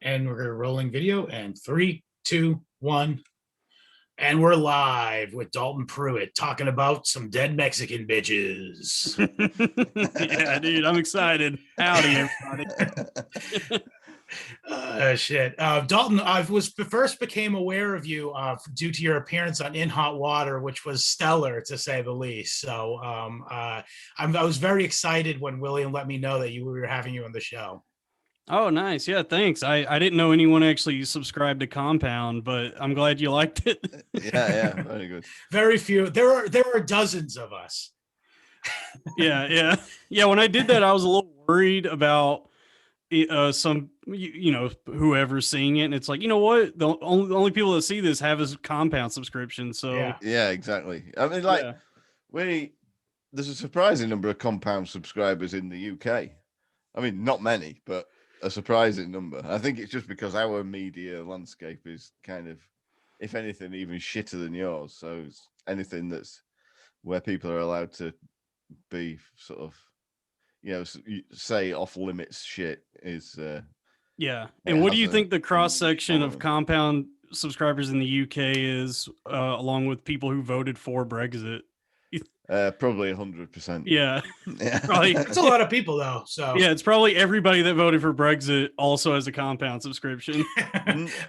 And we're gonna rolling video and 3, 2, 1. And we're live with Dalton Pruitt talking about some dead Mexican bitches. Yeah, dude, I'm excited. Howdy, everybody. Shit. Dalton, I first became aware of you due to your appearance on In Hot Water, which was stellar to say the least. So I was very excited when William let me know that we were having you on the show. Oh, nice. Yeah, thanks. I didn't know anyone actually subscribed to Compound, but I'm glad you liked it. Yeah, very good. Very few. There are dozens of us. Yeah. When I did that, I was a little worried about some, whoever's seeing it, and it's like, you know what? The only people that see this have a Compound subscription. So yeah, exactly. I mean, there's a surprising number of Compound subscribers in the UK. I mean, not many, but a surprising number. I think it's just because our media landscape is kind of, if anything, even shitter than yours. So anything that's where people are allowed to be sort of, say off limits shit is. Yeah. And what do you think the cross section of Compound subscribers in the UK is, along with people who voted for Brexit? Probably 100%. Yeah. Probably. It's a lot of people though. So yeah, it's probably everybody that voted for Brexit also has a Compound subscription.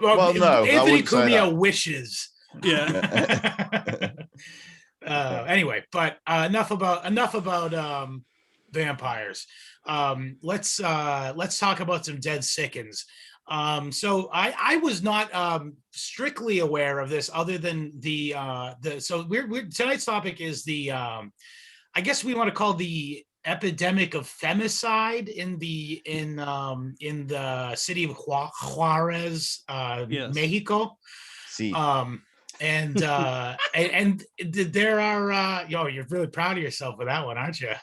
well, no, Anthony Cumia wishes. Yeah. Anyway, but enough about vampires. Let's talk about some dead sickens. So I was not strictly aware of this, other than so we're tonight's topic is I guess we want to call the epidemic of femicide in the city of Juarez, yes. Mexico. Sí. And there are you're really proud of yourself with that one, aren't you?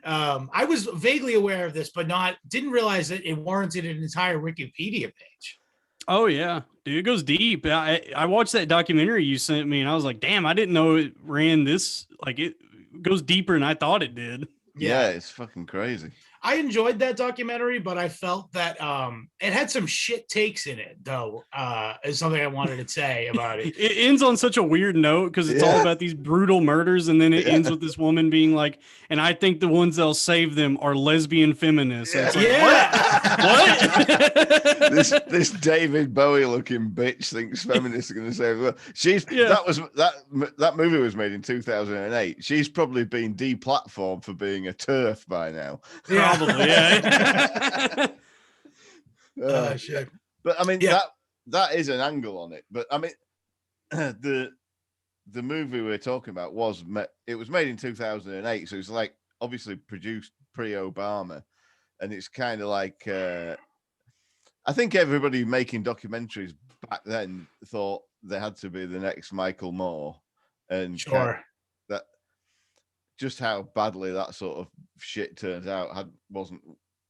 I was vaguely aware of this, but didn't realize that it warranted an entire Wikipedia page. Oh yeah, dude, it goes deep. I watched that documentary you sent me, and I was like, damn, I didn't know it ran this. Like, it goes deeper than I thought it did. Yeah, it's fucking crazy. I enjoyed that documentary, but I felt that it had some shit takes in it, though, is something I wanted to say about it. It ends on such a weird note because it's all about these brutal murders, and then it ends with this woman being like, and I think the ones that'll save them are lesbian feminists. Yeah. It's like, what? this David Bowie looking bitch thinks feminists are going to save her. That movie was made in 2008. She's probably been deplatformed for being a TERF by now. Yeah. Probably, yeah. Shit. But I mean, that is an angle on it. But I mean, the movie we're talking about was made in 2008, so it's like obviously produced pre-Obama, and it's kind of like I think everybody making documentaries back then thought they had to be the next Michael Moore, and sure. Just how badly that sort of shit turns out wasn't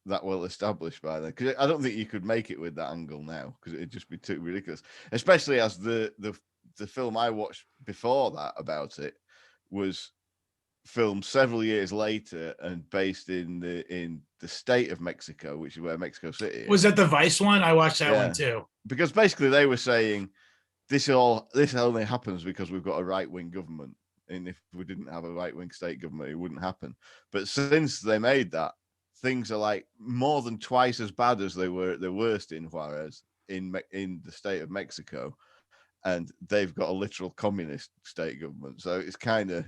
that well established by then. Because I don't think you could make it with that angle now, because it'd just be too ridiculous. Especially as the film I watched before that about it was filmed several years later and based in the state of Mexico, which is where Mexico City is. Was that the Vice one? I watched that one too. Because basically they were saying this only happens because we've got a right-wing government. And if we didn't have a right-wing state government, it wouldn't happen. But since they made that, things are like more than twice as bad as they were at the worst in Juarez, in the state of Mexico, and they've got a literal communist state government. So it's kind of,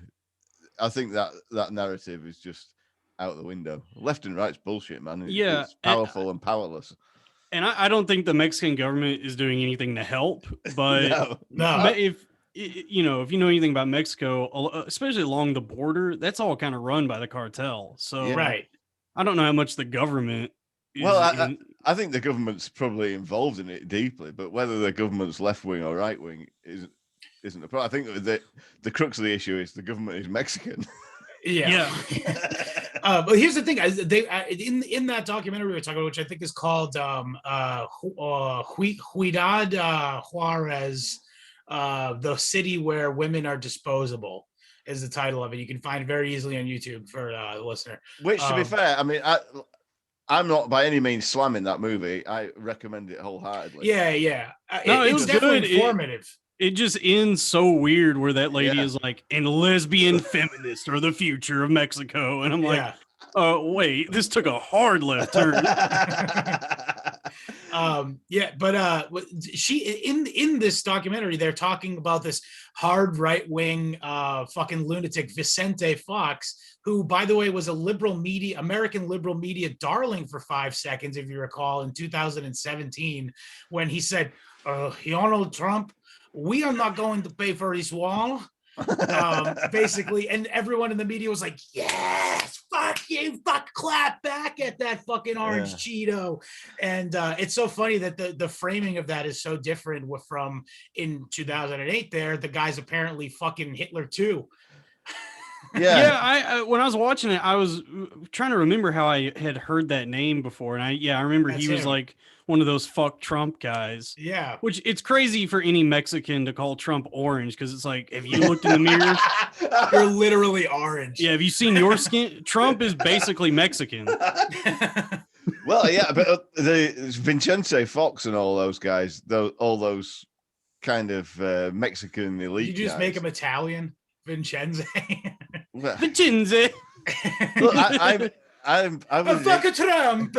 I think that narrative is just out the window. Left and right's bullshit, man. It's powerful and powerless. And I don't think the Mexican government is doing anything to help. But no. If you know anything about Mexico, especially along the border, that's all kind of run by the cartel. So right. I don't know how much the government is. Well, I think the government's probably involved in it deeply, but whether the government's left wing or right wing isn't the problem. I think that the crux of the issue is the government is Mexican. Yeah. But here's the thing: in that documentary we were talking about, which I think is called Ciudad Juarez, the city where women are disposable. is the title of it. You can find it very easily on YouTube for the listener. Which, to be fair, I mean, I'm not by any means slamming that movie. I recommend it wholeheartedly. Yeah. No, It was it's definitely good. informative. It just ends so weird where that lady is like, and lesbian feminists are the future of Mexico. And I'm like, oh, wait, this took a hard left turn. But she in this documentary, they're talking about this hard right-wing fucking lunatic Vicente Fox, who, by the way, was a American liberal media darling for 5 seconds, if you recall, in 2017, when he said, Donald Trump, we are not going to pay for this wall. Basically, and everyone in the media was like, yes, fuck you, fuck, clap back at that fucking orange Cheeto. And it's so funny that the framing of that is so different from in 2008. There, the guy's apparently fucking Hitler too. I when I was watching it, I was trying to remember how I had heard that name before, and I remember he was like one of those fuck Trump guys. Yeah, which it's crazy for any Mexican to call Trump orange, because it's like, have you looked in the mirror? You're literally orange. Yeah, have you seen your skin? Trump is basically Mexican. Well, yeah, but the Vicente Fox and all those guys, all those kind of Mexican elite. Did you just guys. make him Italian? Vincenze. Vincenze. Look, I've fuck Trump.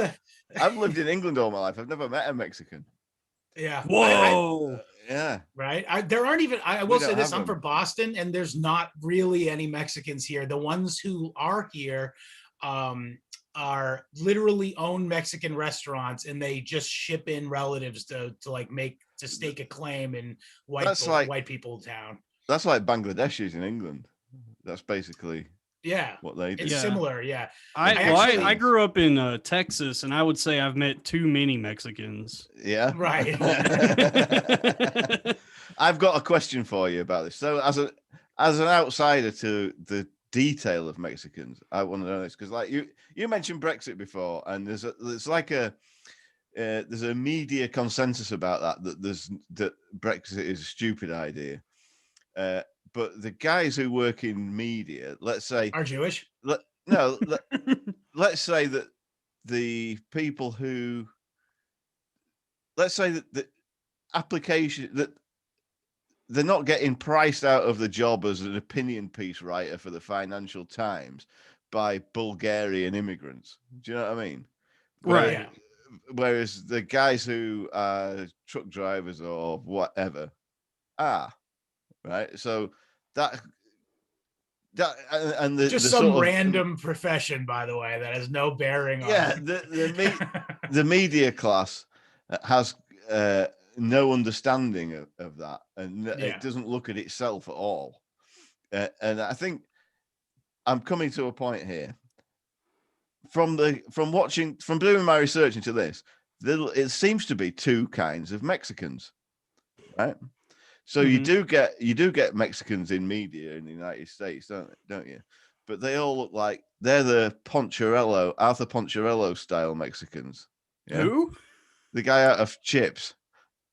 I've lived in England all my life. I've never met a Mexican. Yeah. Whoa. Yeah. Right. There aren't even. I will say this: I'm them. from Boston, and there's not really any Mexicans here. The ones who are here are literally own Mexican restaurants, and they just ship in relatives to stake a claim in white people town. That's like Bangladeshis in England. That's basically what they do. It's similar. Yeah. I grew up in Texas, and I would say I've met too many Mexicans. Yeah. Right. I've got a question for you about this. So as an outsider to the detail of Mexicans, I want to know this, because like you mentioned Brexit before, and there's a media consensus about that Brexit is a stupid idea. But the guys who work in media, let's say, are Jewish. Let's say that the people who, let's say that the application that they're not getting priced out of the job as an opinion piece writer for the Financial Times by Bulgarian immigrants. Do you know what I mean? Right. Whereas the guys who are truck drivers or whatever are. Right, so that and the just the some sort of, random profession, by the way, that has no bearing on the media class has no understanding of that, and it doesn't look at itself at all. And I think I'm coming to a point here from doing my research into this. It seems to be two kinds of Mexicans, right? So you do get Mexicans in media in the United States, don't you? But they all look like they're the Arthur Poncherello style Mexicans. Yeah? Who? The guy out of Chips.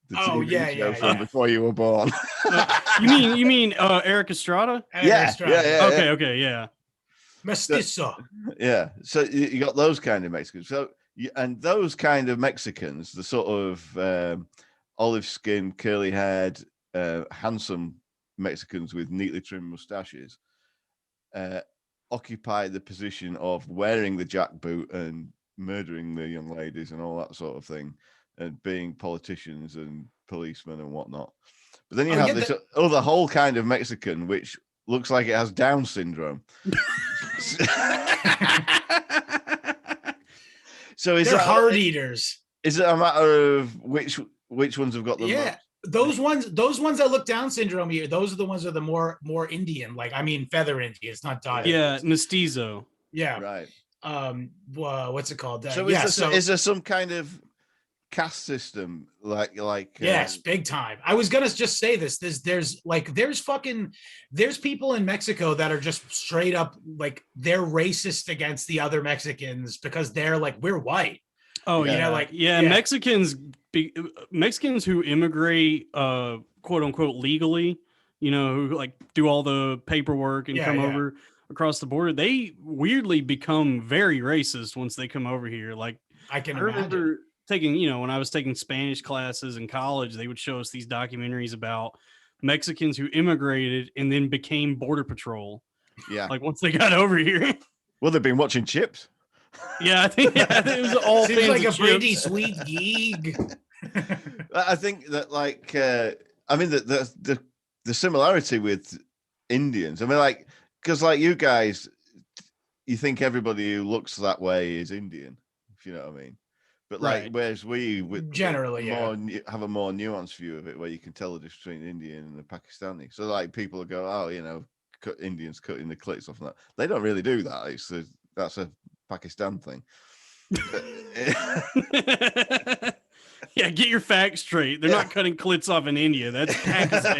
The TV show from before you were born. You mean Eric Estrada? Yeah. Okay, Mestizo. Yeah. So you got those kind of Mexicans. So and those kind of Mexicans, the sort of olive skin, curly haired, handsome Mexicans with neatly trimmed mustaches, occupy the position of wearing the jackboot and murdering the young ladies and all that sort of thing, and being politicians and policemen and whatnot. But then you have this other whole kind of Mexican which looks like it has Down syndrome. So they're hard eaters. Is it a matter of which ones have got the most? Those ones that look Down syndrome here, those are the ones that are the more Indian, feather Indian. It's not dotted. Yeah, mestizo. Yeah. Right. What's it called? So is there some kind of caste system like yes, big time. I was gonna just say this. There's people in Mexico that are just straight up like they're racist against the other Mexicans because they're like, we're white. Oh yeah, Mexicans who immigrate quote unquote legally, you know, who like do all the paperwork and come over across the border, they weirdly become very racist once they come over here. Like I can I imagine. remember taking, you know, when I was taking Spanish classes in college, they would show us these documentaries about Mexicans who immigrated and then became border patrol. Yeah. Like once they got over here. Well, they've been watching Chips. Yeah, I think it was all Seems fans like a of pretty Chips. sweet gig. I think that, like, I mean, the similarity with Indians. I mean, like, because like you guys, you think everybody who looks that way is Indian, if you know what I mean. But like, Right. whereas we Generally, have a more nuanced view of it, where you can tell the difference between an Indian and a Pakistani. So like, people go, oh, you know, Indians cutting the clits off and that. They don't really do that. That's a Pakistan thing. Yeah, get your facts straight. They're not cutting clits off in India. That's Pakistan.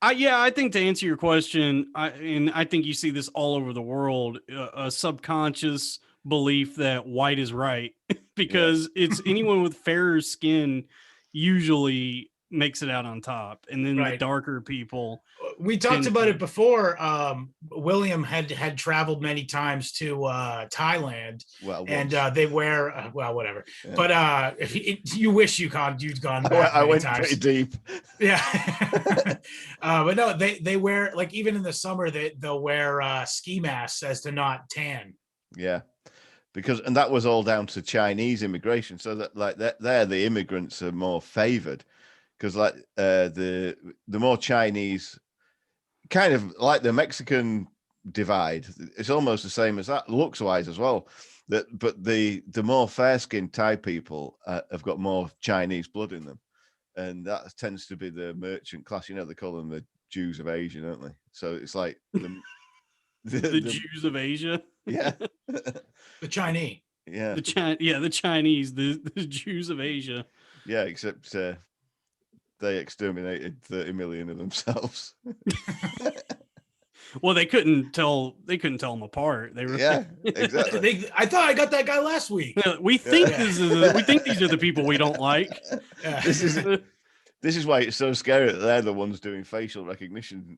I think to answer your question, I think you see this all over the world, a subconscious belief that white is right because it's anyone with fairer skin usually makes it out on top, and then the darker people. We talked about it before. William had traveled many times to Thailand, and they wear whatever. Yeah. But if you wish you'd gone back I went times. pretty deep. Yeah, but no, they wear, like, even in the summer they'll wear ski masks as to not tan. Yeah, and that was all down to Chinese immigration. So that like the immigrants are more favored because like the more Chinese. Kind of like the Mexican divide, it's almost the same as that, looks wise as well. But the more fair skinned Thai people have got more Chinese blood in them, and that tends to be the merchant class. You know, they call them the Jews of Asia, don't they? So it's like the Jews of Asia. Yeah, the Chinese. Yeah, the Chinese, the Jews of Asia. Yeah, except. They exterminated 30 million of themselves. Well, they couldn't tell them apart. They were exactly. I thought I got that guy last week. We think these are the people we don't like. Yeah. This is why it's so scary that they're the ones doing facial recognition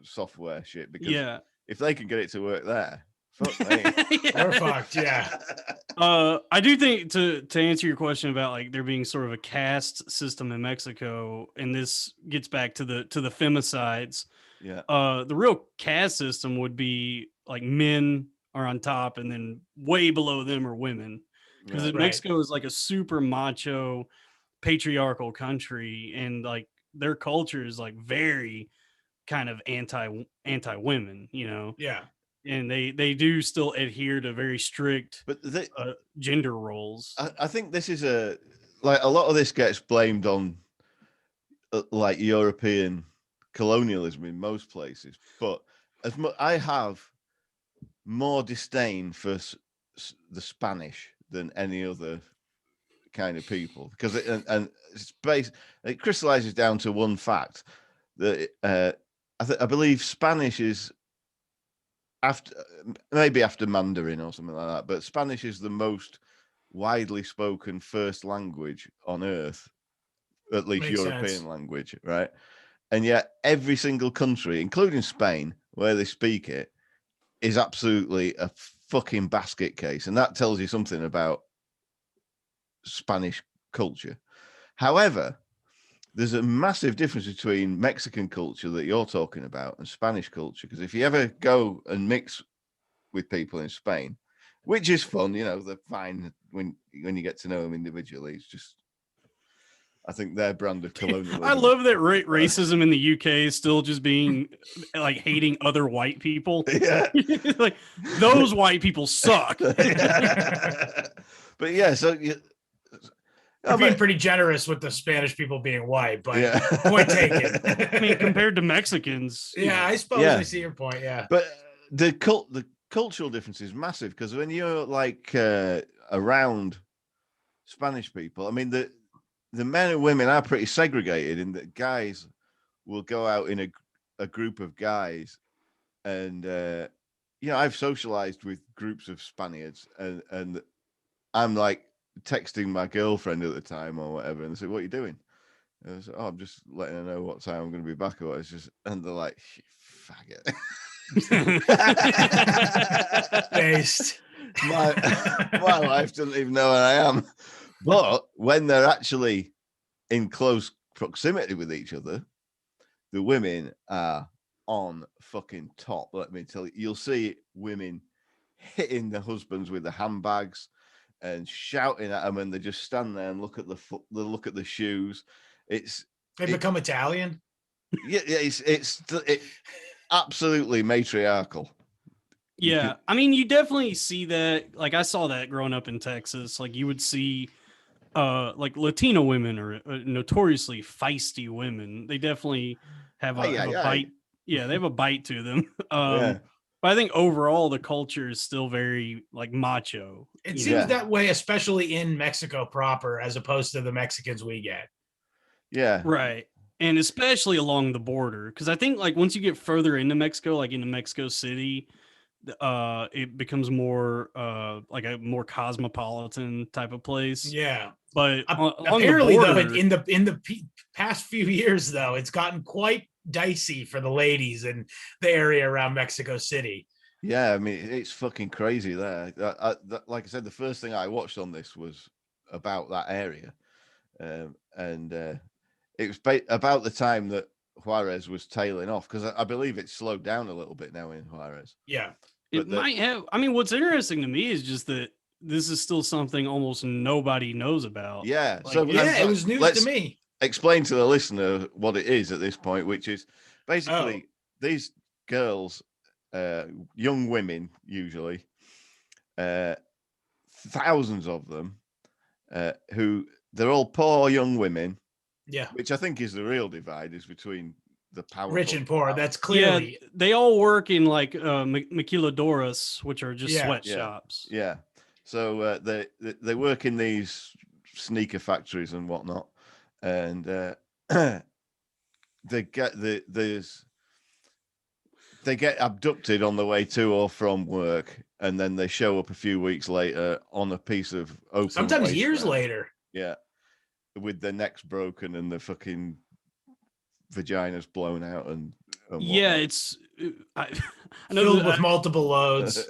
software shit, because if they can get it to work there, fuck me. We're fucked. Yeah. I do think to answer your question about like there being sort of a caste system in Mexico, and this gets back to the femicides. Yeah. The real caste system would be like men are on top, and then way below them are women, because Mexico is like a super macho, patriarchal country, and like their culture is like very kind of anti women, you know. Yeah. And they do still adhere to very strict gender roles. I think this is a lot of this gets blamed on like European colonialism in most places, but I have more disdain for the Spanish than any other kind of people, because it crystallizes down to one fact that I believe Spanish is after Mandarin or something like that, but Spanish is the most widely spoken first language on earth, at least Makes European sense. language, right? And yet every single country, including Spain, where they speak it, is absolutely a fucking basket case, and that tells you something about Spanish culture. However, there's a massive difference between Mexican culture that you're talking about and Spanish culture, because if you ever go and mix with people in Spain, which is fun, you know, they're fine when you get to know them individually. It's just, I think their brand of colonialism. I love that racism in the UK is still just being like hating other white people. Yeah. Like those white people suck. But yeah, so I'm being pretty generous with the Spanish people being white, but point taken. I mean, compared to Mexicans. Yeah, I suppose I see your point. Yeah. But the cultural difference is massive, because when you're like around Spanish people, I mean, the men and women are pretty segregated in that guys will go out in a group of guys, and I've socialized with groups of Spaniards, and I'm like texting my girlfriend at the time or whatever, and they say, "What are you doing?" I was, oh, I'm just letting her know what time I'm going to be back. Or it's just, and they're like, faggot. Based. my wife doesn't even know where I am. But when they're actually in close proximity with each other, the women are on fucking top. Let me tell you, you'll see women hitting the husbands with the handbags and shouting at them, and they just stand there and look at the foot, they look at the shoes. They become Italian. Yeah, it's absolutely matriarchal. Yeah, I mean, you definitely see that. Like, I saw that growing up in Texas. Like, you would see, like Latino women are notoriously feisty women. They definitely have a bite. Yeah, they have a bite to them. Yeah. But I think overall the culture is still very like macho. It seems that way, especially in Mexico proper, as opposed to the Mexicans we get. Yeah. Right. And especially along the border, because I think like once you get further into Mexico, like into Mexico City, it becomes more like a more cosmopolitan type of place. Yeah. But apparently, though, in the past few years, though, it's gotten quite dicey for the ladies in the area around Mexico City. Yeah, I mean, it's fucking crazy there. Like I said, the first thing I watched on this was about that area, and it was about the time that Juarez was tailing off, because I believe it's slowed down a little bit now in Juarez. Yeah, it might have. I mean, what's interesting to me is just that this is still something almost nobody knows about. Yeah, like, so it was news to me. Explain to the listener what it is at this point, which is basically these girls, young women usually, thousands of them, who they're all poor young women. Yeah, which I think is the real divide, is between the powerful, rich and poor. That's clearly. Yeah, they all work in like maquiladoras, which are just sweatshops. Yeah, so they work in these sneaker factories and whatnot, and they get they get abducted on the way to or from work, and then they show up a few weeks later on a piece of open. Sometimes years later. Yeah, with their necks broken and the fucking vaginas blown out and yeah, it's I know filled with multiple loads.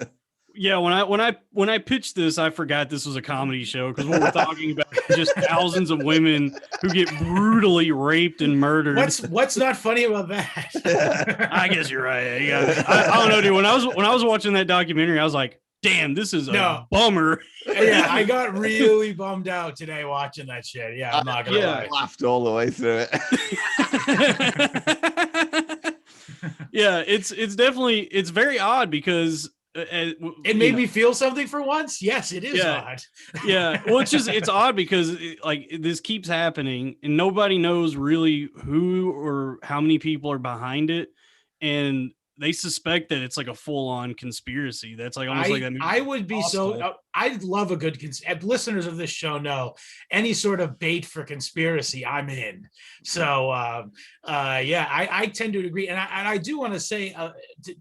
Yeah, when I pitched this, I forgot this was a comedy show, because what we're talking about is just thousands of women who get brutally raped and murdered. What's not funny about that? I guess you're right. Yeah, I don't know, dude. When I was watching that documentary, I was like, damn, this is a bummer. Yeah, I got really bummed out today watching that shit. Yeah, I'm not gonna lie. I laughed all the way through it. Yeah, it's definitely, it's very odd, because it made me feel something for once. Yes, it is odd. Yeah, well, it's odd because like this keeps happening and nobody knows really who or how many people are behind it, and they suspect that it's like a full-on conspiracy. That's like almost like that movie. I would be I'd love a good listeners of this show know any sort of bait for conspiracy, I'm in. So yeah, I tend to agree, and I do want to say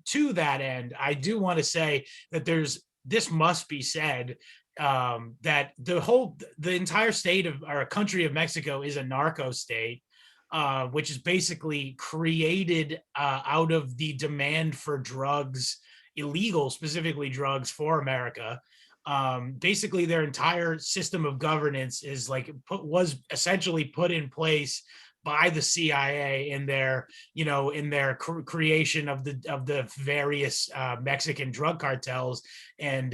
to that end, I do want to say that this must be said, that the entire state of our country of Mexico is a narco state. Which is basically created out of the demand for drugs, illegal, specifically drugs for America. Basically, their entire system of governance is was essentially put in place by the CIA in their creation of the various Mexican drug cartels, and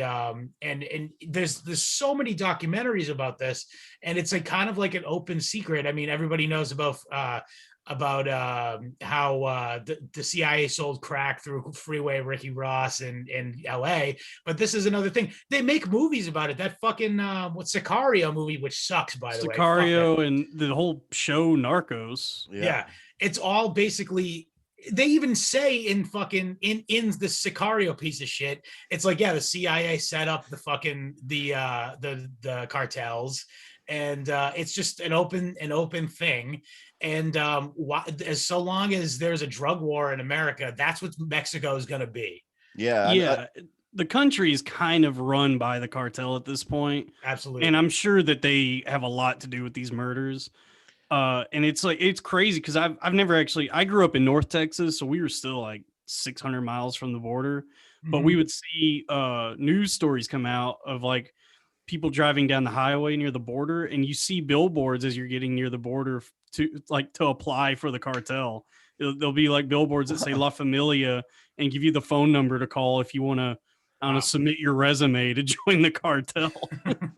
there's so many documentaries about this, and it's kind of like an open secret. I mean, everybody knows about how the CIA sold crack through Freeway Ricky Ross in LA, but this is another thing. They make movies about it. That fucking Sicario movie, which sucks, by the way. Sicario and the whole show Narcos. Yeah, it's all basically. They even say in the Sicario piece of shit, it's like, yeah, the CIA set up the fucking the cartels, and it's just an open thing. And so long as there's a drug war in America, that's what Mexico is going to be. Yeah. The country is kind of run by the cartel at this point. Absolutely. And I'm sure that they have a lot to do with these murders. And it's like, it's crazy because I've never actually, I grew up in North Texas, so we were still like 600 miles from the border, but we Mhm. would see news stories come out of like people driving down the highway near the border, and you see billboards as you're getting near the border to apply for the cartel. There'll be like billboards that say La Familia and give you the phone number to call if you want to, I don't know, Wow. submit your resume to join the cartel.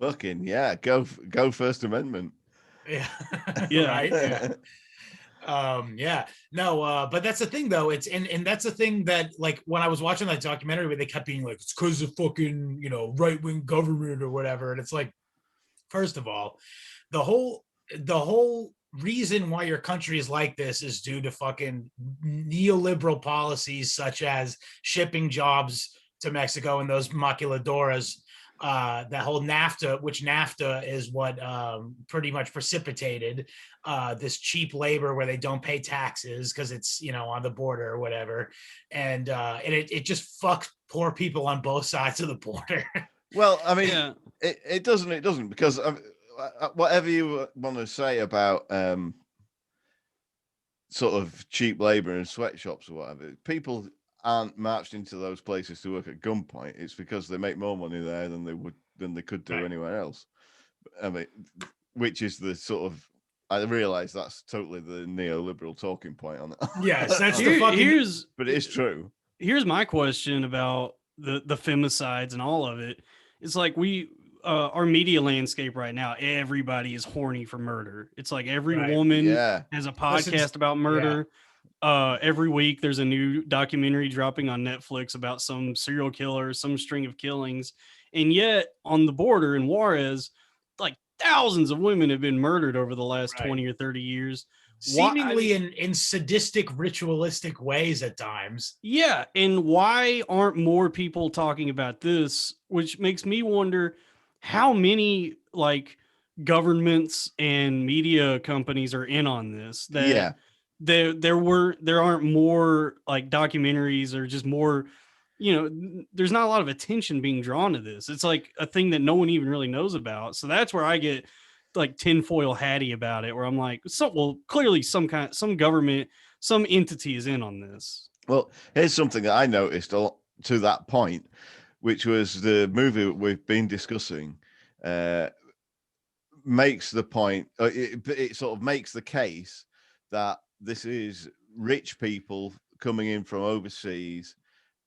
Fucking yeah, go First Amendment. Yeah. Yeah. Right. Yeah. Yeah. No, but that's the thing though. It's and that's the thing that, like, when I was watching that documentary where they kept being like, it's because of fucking, right-wing government or whatever. And it's like, first of all, the whole reason why your country is like this is due to fucking neoliberal policies such as shipping jobs to Mexico and those maquiladoras. That whole NAFTA, which NAFTA is what pretty much precipitated this cheap labor where they don't pay taxes because it's on the border or whatever, and it just fucks poor people on both sides of the border. Well, I mean, Yeah. it doesn't, because whatever you want to say about sort of cheap labor and sweatshops or whatever, people aren't marched into those places to work at gunpoint. It's because they make more money there than they could do Right. anywhere else. I mean, which is the sort of, I realize that's totally the neoliberal talking point on it. Yes, that's the fucking. But it is true. Here's my question about the femicides and all of it. It's like our media landscape right now, everybody is horny for murder. It's like every Right. woman Yeah. has a podcast about murder. Every week there's a new documentary dropping on Netflix about some serial killer, some string of killings. And yet on the border in Juarez, like thousands of women have been murdered over the last Right. 20 or 30 years. Seemingly in sadistic, ritualistic ways at times. Yeah, and why aren't more people talking about this? Which makes me wonder how many like governments and media companies are in on this. That Yeah. there aren't more like documentaries or just more, there's not a lot of attention being drawn to this. It's like a thing that no one even really knows about. So that's where I get like tinfoil hatty about it, where I'm like, clearly some government, some entity is in on this. Well, here's something that I noticed to that point, which was the movie we've been discussing makes the point, it sort of makes the case that this is rich people coming in from overseas.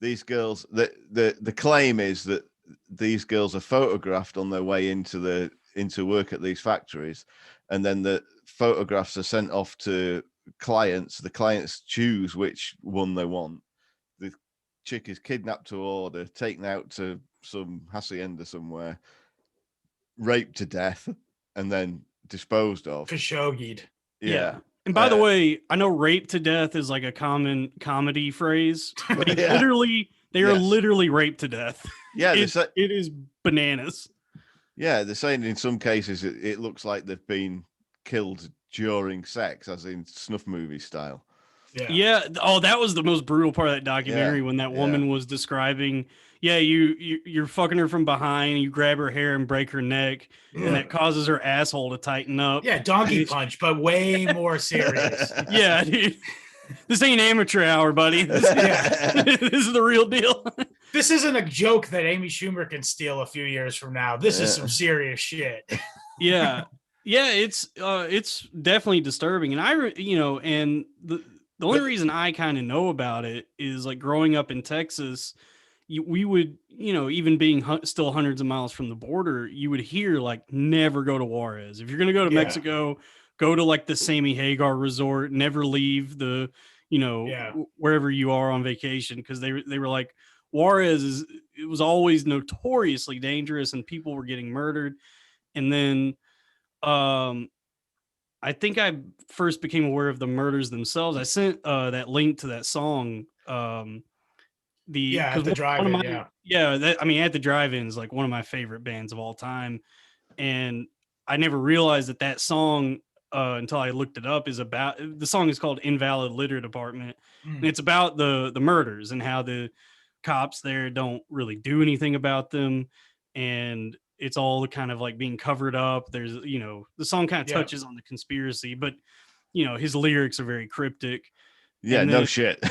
These girls, the claim is that these girls are photographed on their way into work at these factories, and then the photographs are sent off to clients. The clients choose which one they want. The chick is kidnapped to order, taken out to some hacienda somewhere, raped to death, and then disposed of. Khashoggi'd. Yeah. And by the way, I know rape to death is like a common comedy phrase, but they are literally raped to death. Yeah, it is bananas. Yeah, they're saying in some cases it looks like they've been killed during sex, as in snuff movie style. Yeah. Oh, that was the most brutal part of that documentary, when that woman was describing, you're fucking her from behind, you grab her hair and break her neck, and that causes her asshole to tighten up. Yeah, donkey punch, but way more serious. Yeah, dude. This ain't amateur hour, buddy. This is the real deal. This isn't a joke that Amy Schumer can steal a few years from now. This is some serious shit. Yeah, it's definitely disturbing, and and the only reason I kind of know about it is like growing up in Texas, we would, even being still hundreds of miles from the border, you would hear like, never go to Juarez. If you're going to go to Mexico, go to like the Sammy Hagar resort, never leave the, wherever you are on vacation. Cause they were like, Juarez it was always notoriously dangerous and people were getting murdered. And then, I think I first became aware of the murders themselves. I sent that link to that song. At the drive-in. At the drive-in is like one of my favorite bands of all time, and I never realized that song until I looked it up. The song is called "Invalid Litter Department," and it's about the murders and how the cops there don't really do anything about them, and it's all kind of like being covered up. There's, the song kind of Yeah. touches on the conspiracy, but his lyrics are very cryptic. Yeah, And no then- shit.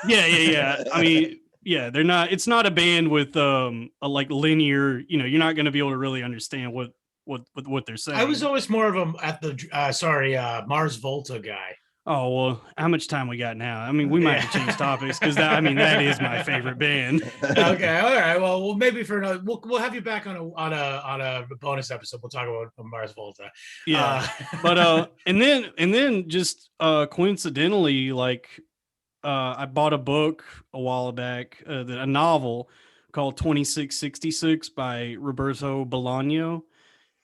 Yeah. I mean, yeah, they're not. It's not a band with a like linear. You're not going to be able to really understand what they're saying. I was always more of a Mars Volta guy. Oh well, how much time we got now? I mean, we might have to change topics because that is my favorite band. Okay, all right. Well, maybe for another, we'll have you back on a bonus episode. We'll talk about Mars Volta. Yeah, but and then just coincidentally, like I bought a book a while back, a novel called 2666 by Roberto Bolaño,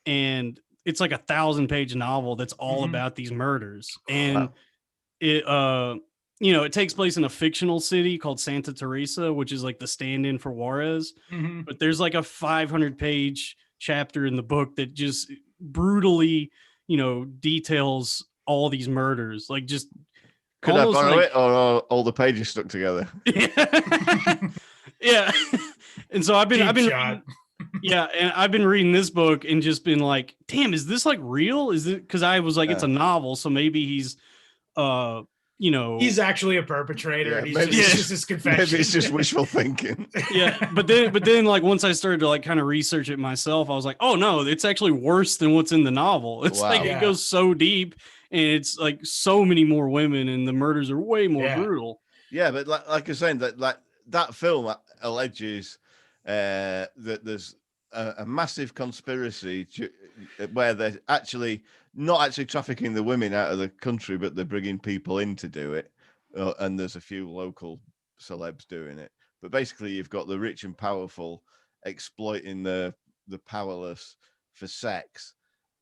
and it's like 1,000-page novel that's all about these murders. And it it takes place in a fictional city called Santa Teresa, which is like the stand-in for Juarez. But there's like a 500-page chapter in the book that just brutally details all these murders, like just Could I borrow like, it, or are all the pages stuck together? Yeah. And so I've been shot. yeah, and I've been reading this book and just been like, damn, is this like real? Is it, because I was like, it's a novel, so maybe he's he's actually a perpetrator, and maybe it's just his confession. Maybe it's just wishful thinking. Yeah, but then like once I started to like kind of research it myself, I was like, oh no, it's actually worse than what's in the novel. It's like it goes so deep, and it's like so many more women, and the murders are way more brutal. Yeah, but like I was saying, that film alleges that there's a massive conspiracy where they're not actually trafficking the women out of the country, but they're bringing people in to do it. And there's a few local celebs doing it. But basically, you've got the rich and powerful exploiting the powerless for sex.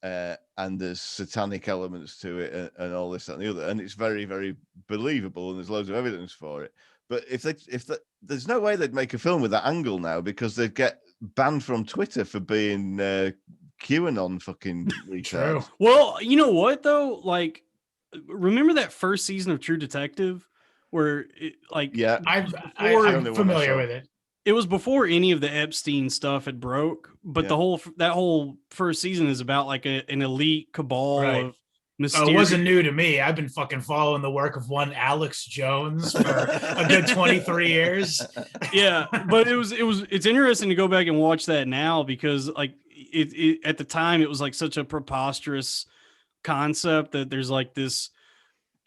And there's satanic elements to it, and all this and the other. And it's very, very believable, and there's loads of evidence for it. But there's no way they'd make a film with that angle now, because they'd get banned from Twitter for being QAnon fucking retards. Well, you know what though? Like, remember that first season of True Detective, where I'm familiar with it. It was before any of the Epstein stuff had broke, but that whole first season is about like an elite cabal of mysterious. It wasn't new to me. I've been fucking following the work of one Alex Jones for a good 23 years. Yeah, but it's interesting to go back and watch that now, because like it at the time it was like such a preposterous concept that there's like this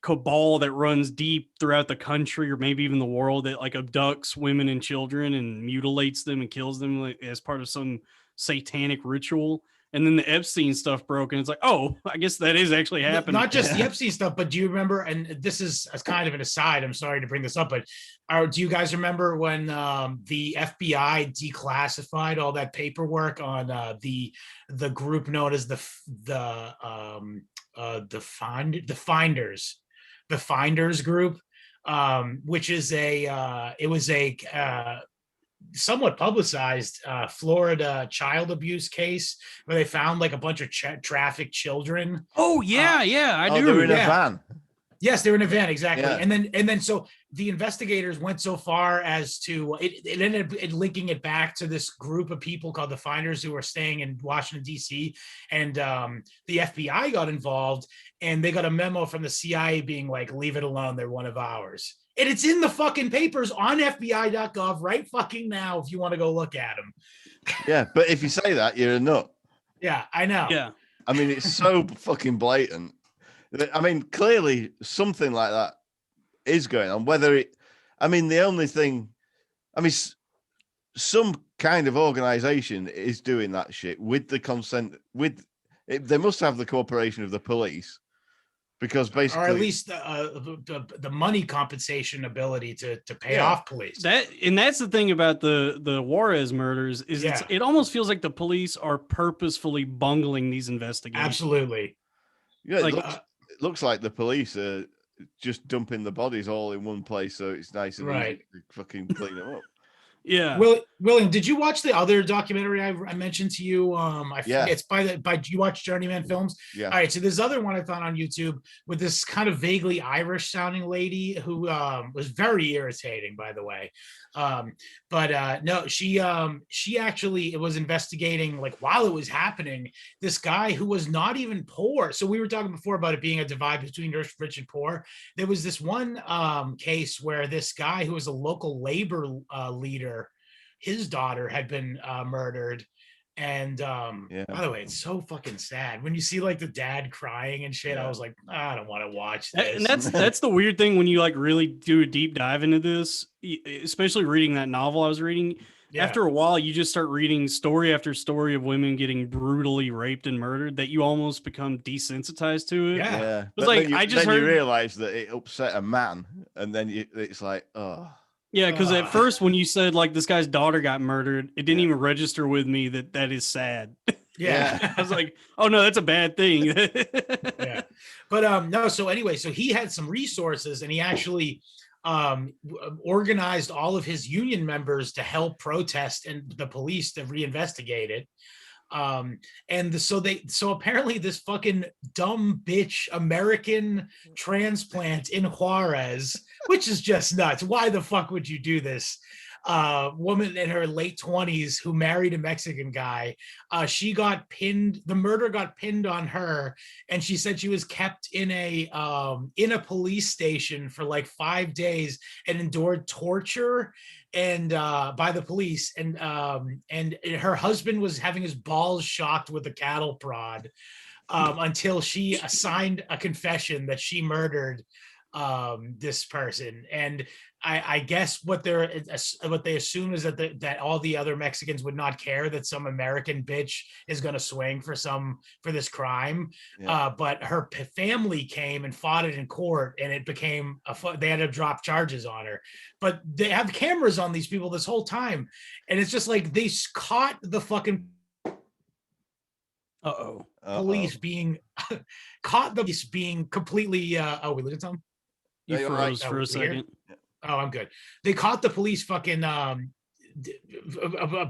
cabal that runs deep throughout the country, or maybe even the world, that like abducts women and children and mutilates them and kills them like, as part of some satanic ritual. And then the Epstein stuff broke, and it's like, oh, I guess that is actually happening. Not just the Epstein stuff, but do you remember, and this is as kind of an aside, I'm sorry to bring this up, but do you guys remember when the FBI declassified all that paperwork on the group known as the Finders group, which is it was a somewhat publicized Florida child abuse case where they found like a bunch of trafficked children. Oh yeah, I do. They were in a van. Yes, they were in a van, exactly. Yeah. And then so the investigators went so far as to it ended up linking it back to this group of people called the Finders who were staying in Washington, D.C. And the FBI got involved, and they got a memo from the CIA being like, leave it alone, they're one of ours. And it's in the fucking papers on FBI.gov right fucking now if you want to go look at them. Yeah, but if you say that, you're a nut. Yeah, I know. Yeah. I mean, it's so fucking blatant. I mean, clearly something like that is going on. The only thing, some kind of organization is doing that shit with the consent, they must have the cooperation of the police, because basically, or at least the money compensation ability to pay off police. That's the thing about the Juarez murders is it almost feels like the police are purposefully bungling these investigations. Absolutely. Yeah, it looks like the police are just dumping the bodies all in one place, so it's nice and easy to fucking clean them up. Yeah. Well, William, did you watch the other documentary I mentioned to you? I Yeah. forget, it's by you watch Journeyman Films? Yeah. All right, so this other one I found on YouTube with this kind of vaguely Irish sounding lady who was very irritating, by the way. No, she actually was investigating, like, while it was happening, this guy who was not even poor. So we were talking before about it being a divide between rich and poor. There was this one case where this guy who was a local labor leader, his daughter had been murdered. And by the way, it's so fucking sad when you see like the dad crying and shit. I was like, I don't want to watch this. And that's the weird thing when you like really do a deep dive into this, especially reading that novel I was reading. Yeah. After a while, you just start reading story after story of women getting brutally raped and murdered that you almost become desensitized to it. Yeah. It was like, I just heard, you realize that it upset a man, and then it's like, oh. Yeah, because at first when you said like this guy's daughter got murdered, it didn't even register with me that is sad. Yeah. I was like, oh no, that's a bad thing. Yeah. But no, so anyway, so he had some resources and he actually organized all of his union members to help protest and the police to reinvestigate it. So apparently this fucking dumb bitch American transplant in Juarez, which is just nuts. Why the fuck would you do this? Woman in her late 20s who married a Mexican guy. She got pinned. The murder got pinned on her, and she said she was kept in a police station for like 5 days and endured torture and by the police. And her husband was having his balls shocked with a cattle prod until she signed a confession that she murdered this person. And I guess what they assume is that all the other Mexicans would not care that some American bitch is going to swing for this crime. But her family came and fought it in court, and it became they had to drop charges on her. But they have cameras on these people this whole time, and it's just like they caught the fucking police being caught. The police being completely. We look at something. You froze for a second. Oh, I'm good. They caught the police fucking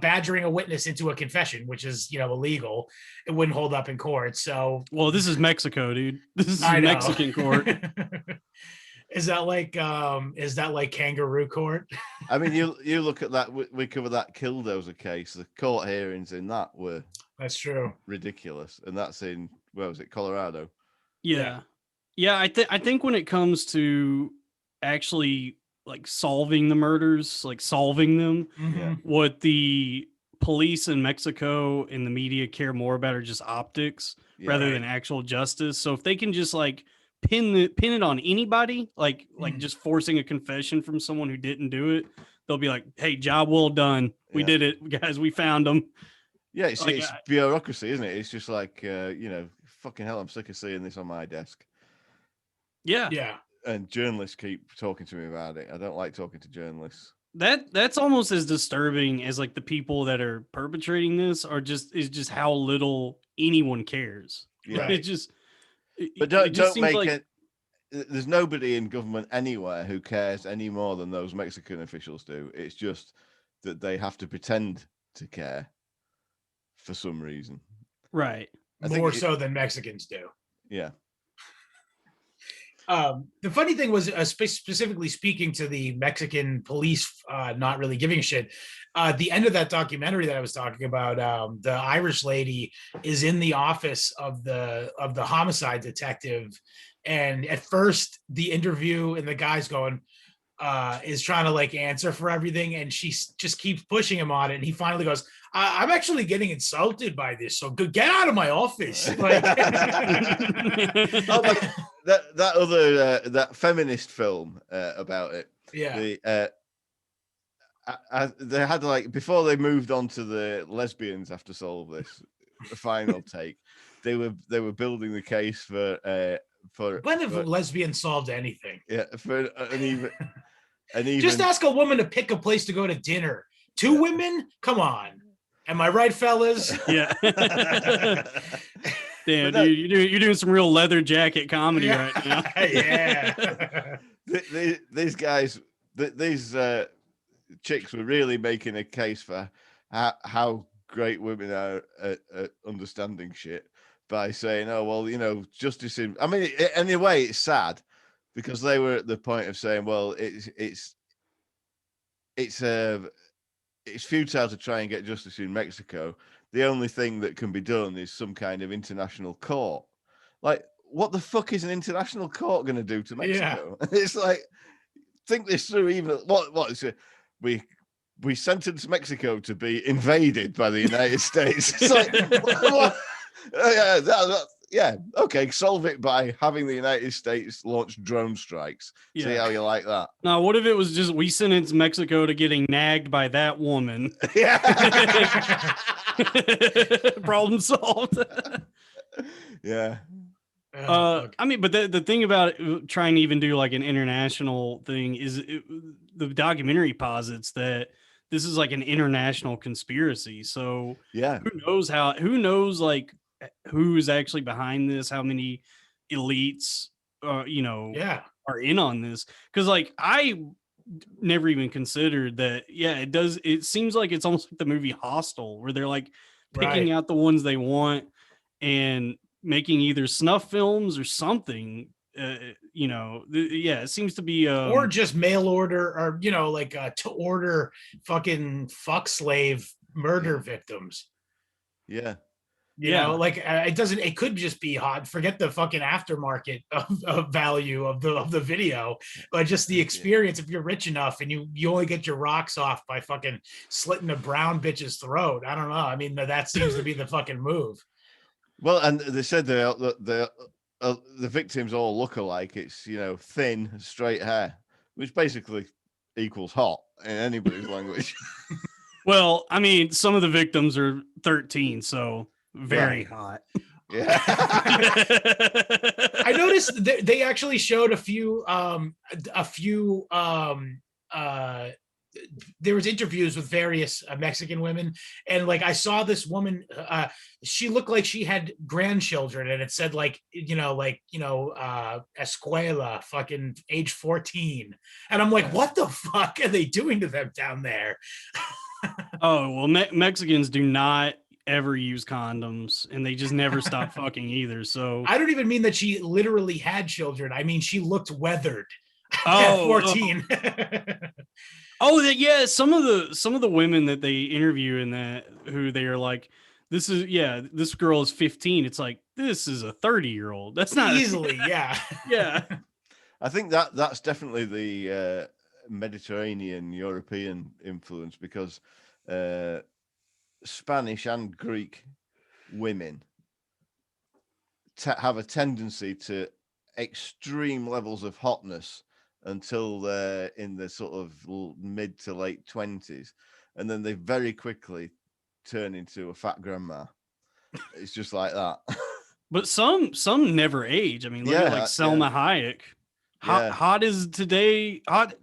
badgering a witness into a confession, which is, illegal. It wouldn't hold up in court. So, well, this is Mexico, dude. This is Mexican court. Is that like kangaroo court? I mean, you look at that. We cover that Killdozer case. The court hearings in that were ridiculous, and that's in where was it, Colorado? Yeah. I think when it comes to actually like solving the murders, like solving them, what the police in Mexico and the media care more about are just optics rather than actual justice. So if they can just like pin it on anybody, like just forcing a confession from someone who didn't do it, they'll be like, hey, job well done. We did it, guys. We found them. Yeah, it's bureaucracy, isn't it? It's just like, fucking hell, I'm sick of seeing this on my desk. Yeah. And journalists keep talking to me about it. I don't like talking to journalists. That's almost as disturbing as like the people that are perpetrating this is just how little anyone cares. Yeah. It just But don't make like it. There's nobody in government anywhere who cares any more than those Mexican officials do. It's just that they have to pretend to care for some reason. Right. More so than Mexicans do. Yeah. The funny thing was, specifically speaking to the Mexican police not really giving a shit, the end of that documentary that I was talking about, the Irish lady is in the office of the homicide detective, and at first the interview and the guy's going is trying to like answer for everything, and she just keeps pushing him on it, and he finally goes, I'm actually getting insulted by this, so get out of my office. Like, that feminist film about it. Yeah. They had like, before they moved on to the lesbians after Solve This, the final take, they were building the case for when have lesbians solved anything? Yeah, for an even just ask a woman to pick a place to go to dinner. Two women? Come on. Am I right, fellas? Yeah. Damn, dude, you're doing some real leather jacket comedy right now. Yeah. These guys, these chicks were really making a case for how great women are at understanding shit by saying, "Oh well, justice in." I mean, in a way, it's sad because they were at the point of saying, "Well, it's futile to try and get justice in Mexico. The only thing that can be done is some kind of international court." Like, what the fuck is an international court going to do to Mexico? Yeah. It's like, think this through. Even what is it? We sentenced Mexico to be invaded by the United States. It's like, what? Yeah, okay, solve it by having the United States launch drone strikes. Yeah. See how you like that? Now, what if it was just we sentenced Mexico to getting nagged by that woman? Yeah. Problem solved. Yeah. I mean, but the thing about trying to even do like an international thing is the documentary posits that this is like an international conspiracy. So yeah, who knows like who's actually behind this, how many elites are in on this, because like I never even considered that. It seems like it's almost like the movie Hostel, where they're like picking out the ones they want and making either snuff films or something. It seems to be or just mail order, or to order fucking fuck slave murder victims. Yeah. It could just be hot. Forget the fucking aftermarket of value of the video, but just the experience. If you're rich enough and you only get your rocks off by fucking slitting a brown bitch's throat. I don't know. I mean, that seems to be the fucking move. Well, and they said the victims all look alike. It's, thin, straight hair, which basically equals hot in anybody's language. Well, I mean, some of the victims are 13, so very hot. Yeah. I noticed they actually showed a few there was interviews with various Mexican women, and like I saw this woman, she looked like she had grandchildren, and it said escuela, fucking age 14, and I'm like, what the fuck are they doing to them down there? Oh well, Mexicans do not ever use condoms, and they just never stop fucking either. So I don't even mean that she literally had children. I mean she looked weathered at 14. Some of the women that they interview in that, who they are like, this girl is 15. It's like, this is a 30-year-old. That's not easily. Yeah. I think that's definitely the Mediterranean European influence, because Spanish and Greek women have a tendency to extreme levels of hotness until they're in the sort of mid to late 20s, and then they very quickly turn into a fat grandma. It's just like that. But some never age. I mean, look at like Selma Hayek. Hot as today, hot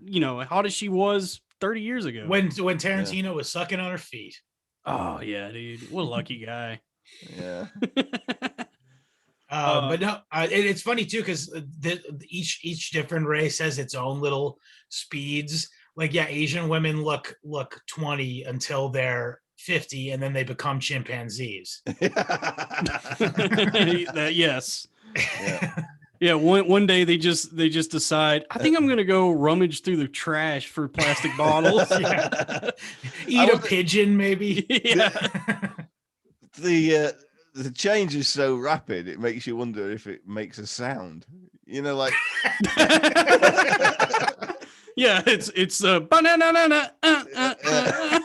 as she was 30 years ago. When Tarantino was sucking on her feet. Oh yeah, dude. What a lucky guy. Yeah. But no, it's funny too, because each different race has its own little speeds. Like, Asian women look 20 until they're 50, and then they become chimpanzees. Yes. Yeah. One day they just decide, I think I'm gonna go rummage through the trash for plastic bottles. Eat a pigeon, maybe. The change is so rapid, it makes you wonder if it makes a sound. Like. Yeah, it's a banana. I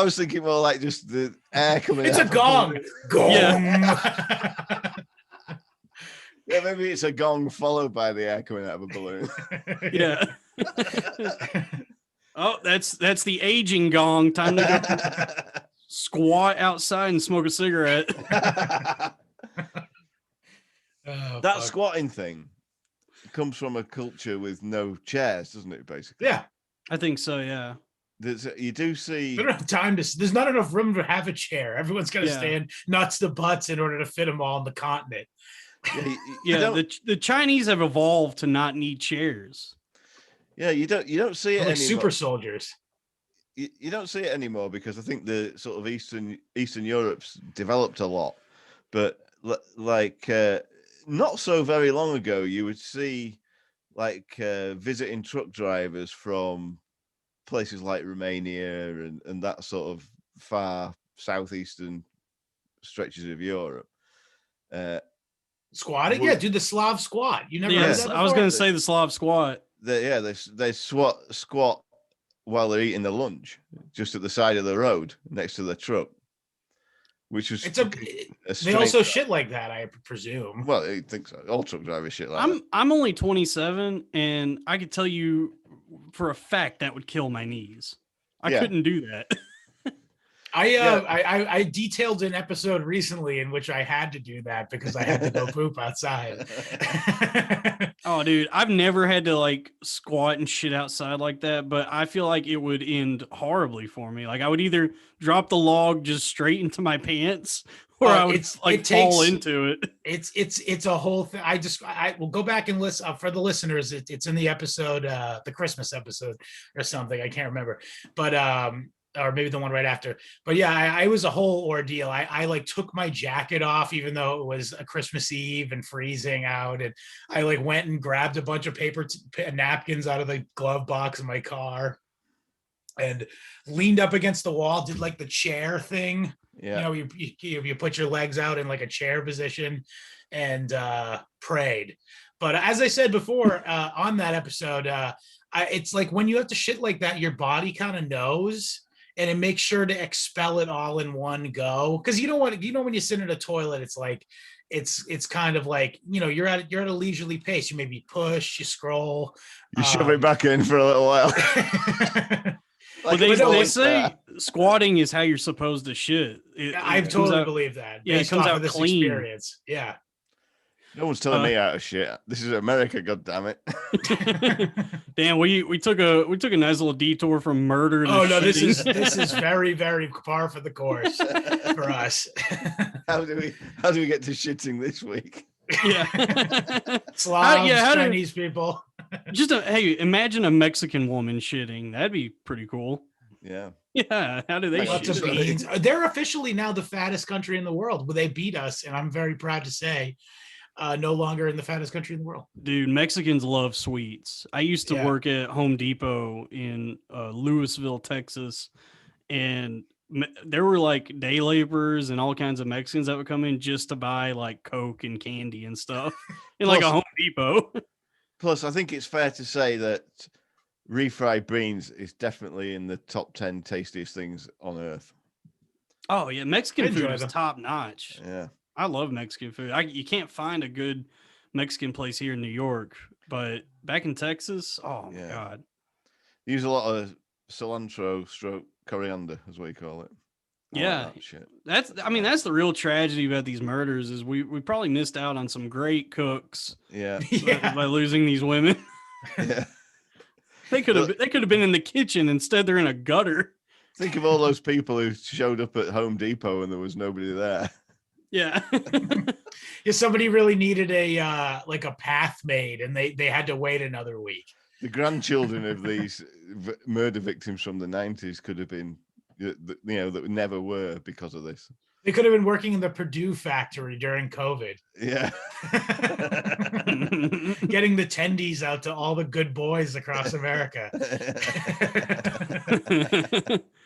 was thinking more like just the air coming. It's a gong. Gong. Yeah, maybe it's a gong followed by the air coming out of a balloon. Yeah. Oh, that's the aging gong. Time to go squat outside and smoke a cigarette. That squatting thing comes from a culture with no chairs, doesn't it? Basically. Yeah, I think so. Yeah. You do see. They don't have time there's not enough room to have a chair. Everyone's got to stand nuts to butts in order to fit them all on the continent. The Chinese have evolved to not need chairs. Yeah, you don't see it like anymore. super soldiers. you don't see it anymore because I think the sort of Eastern Europe's developed a lot, but like not so very long ago, you would see like visiting truck drivers from places like Romania and that sort of far southeastern stretches of Europe. Squatting, yeah, do the Slav squat. You never heard Yes, that I was before? going to say the Slav squat. They squat while they're eating their lunch just at the side of the road next to the truck, which was they also shit like that, I presume. Well, I think so. All truck drivers shit like that. I'm only 27, and I could tell you for a fact that would kill my knees. I couldn't do that. I detailed an episode recently in which I had to do that because I had to go poop outside. Oh, dude, I've never had to like squat and shit outside like that, but I feel like it would end horribly for me. Like I would either drop the log just straight into my pants, or I would fall into it. It's a whole thing. I will go back and listen for the listeners. It's in the episode, the Christmas episode or something. I can't remember, but or maybe the one right after. But yeah, I was a whole ordeal. I like took my jacket off, even though it was a Christmas Eve and freezing out. And I like went and grabbed a bunch of napkins out of the glove box in my car and leaned up against the wall, did like the chair thing. Yeah. You know, you put your legs out in like a chair position and prayed. But as I said before on that episode, it's like when you have to shit like that, your body kind of knows. And it makes sure to expel it all in one go. Because you know what, when you sit in a toilet, it's like, it's kind of like, you're at a leisurely pace. You maybe push, you scroll. You shove it back in for a little while. Well, they say squatting is how you're supposed to shit. I totally believe that. Yeah, it comes out this clean. Experience. Yeah. No one's telling me how to shit. This is America, goddammit. Damn, we took a nice little detour from murder to shitting. this is very, very par for the course for us. How do we get to shitting this week? Yeah. Slavs, Chinese people. Hey, imagine a Mexican woman shitting. That'd be pretty cool. Yeah. Yeah. How do they Lots of beans. They're officially now the fattest country in the world. They beat us, and I'm very proud to say no longer in the fattest country in the world. Dude, Mexicans love sweets. I used to work at Home Depot in Louisville, Texas, and there were like day laborers and all kinds of Mexicans that would come in just to buy like Coke and candy and stuff in like a Home Depot. Plus, I think it's fair to say that refried beans is definitely in the top 10 tastiest things on earth. Oh yeah, Mexican food is top notch. Yeah. I love Mexican food. You can't find a good Mexican place here in New York, but back in Texas, oh my God. Use a lot of cilantro stroke coriander, is what you call it. Yeah. That's the real tragedy about these murders is we probably missed out on some great cooks. Yeah. By losing these women. Yeah. They could have been in the kitchen. Instead, they're in a gutter. Think of all those people who showed up at Home Depot and there was nobody there. Yeah. Yeah, somebody really needed a path made, and they had to wait another week. The grandchildren of these murder victims from the 90s could have been, that never were because of this. They could have been working in the Purdue factory during COVID. Yeah. Getting the tendies out to all the good boys across America.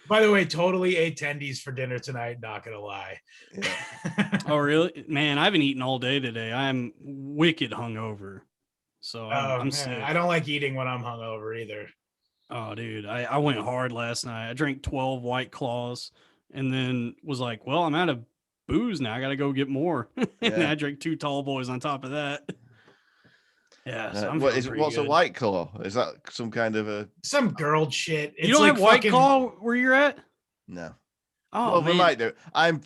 By the way, totally ate tendies for dinner tonight, not gonna lie. Yeah. Oh, really? Man, I haven't eaten all day today. I'm wicked hungover. So I'm sick. I don't like eating when I'm hungover either. Oh, dude, I went hard last night. I drank 12 White Claws and then was like, well, I'm out of booze now. I got to go get more. And I drank 2 tall boys on top of that. Yeah. So what's a White Claw? Is that some kind of some girl shit? You don't have White Claw where you're at? No. Oh, well, we might do. I'm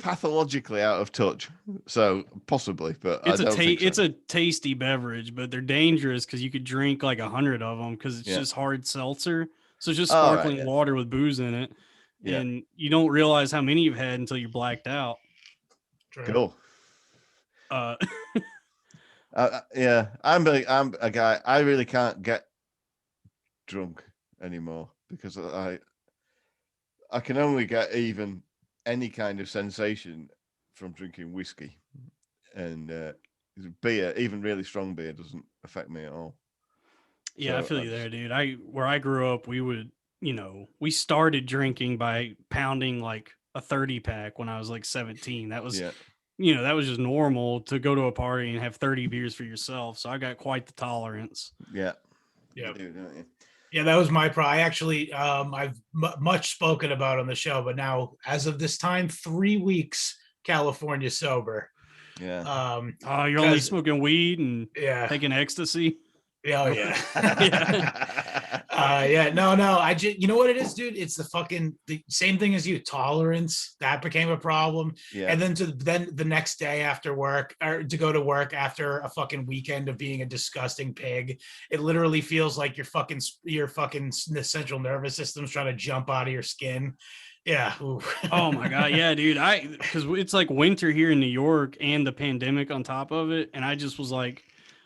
pathologically out of touch, so possibly, but it's a tasty beverage, but they're dangerous because you could drink like 100 of them because it's just hard seltzer. So it's just sparkling water with booze in it, and you don't realize how many you've had until you're blacked out. Cool. I'm a guy. I really can't get drunk anymore. because I can only get even any kind of sensation from drinking whiskey, and beer, even really strong beer, doesn't affect me at all. Yeah, I So feel you there, dude. Where I grew up, we would, we started drinking by pounding like a 30 pack when I was like 17. That was, yeah, that was just normal to go to a party and have 30 beers for yourself. So I got quite the tolerance. yeah, Yeah. you do, don't you? Yeah, that was my I actually, I've much spoken about on the show, but now as of this time, 3 weeks California sober. Yeah. Oh, you're only 'cause- smoking weed and yeah, taking ecstasy. oh yeah, Yeah. yeah. No, I just, you know what it is, dude? It's the same thing as you. Tolerance, that became a problem. Yeah. And then the next day after work, or to go to work after a fucking weekend of being a disgusting pig, it literally feels like your fucking central nervous system's trying to jump out of your skin. Yeah. Ooh. Oh my god, yeah, dude. Because it's like winter here in New York and the pandemic on top of it, and I just was like,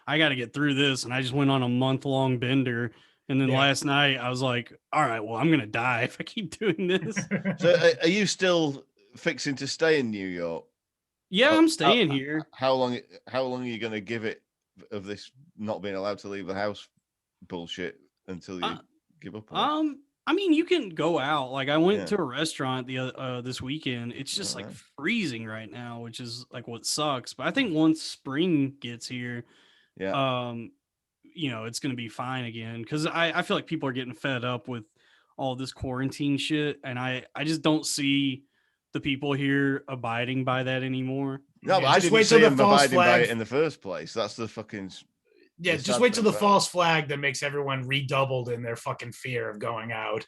I got to get through this, and I just went on a month-long bender. And then last night I was like, all right, well, I'm gonna die if I keep doing this. So are you still fixing to stay in New York? Yeah, I'm staying here. How long are you going to give it of this not being allowed to leave the house bullshit until you give up on it? I mean, you can go out. Like I went to a restaurant this weekend. It's just like freezing right now, which is like what sucks. But I think once spring gets here, it's going to be fine again. Because I feel like people are getting fed up with all this quarantine shit, and I just don't see the people here abiding by that anymore. No, but I didn't see them abiding by it in the first place. That's the fucking. Yeah, just wait till the false flag that makes everyone redoubled in their fucking fear of going out.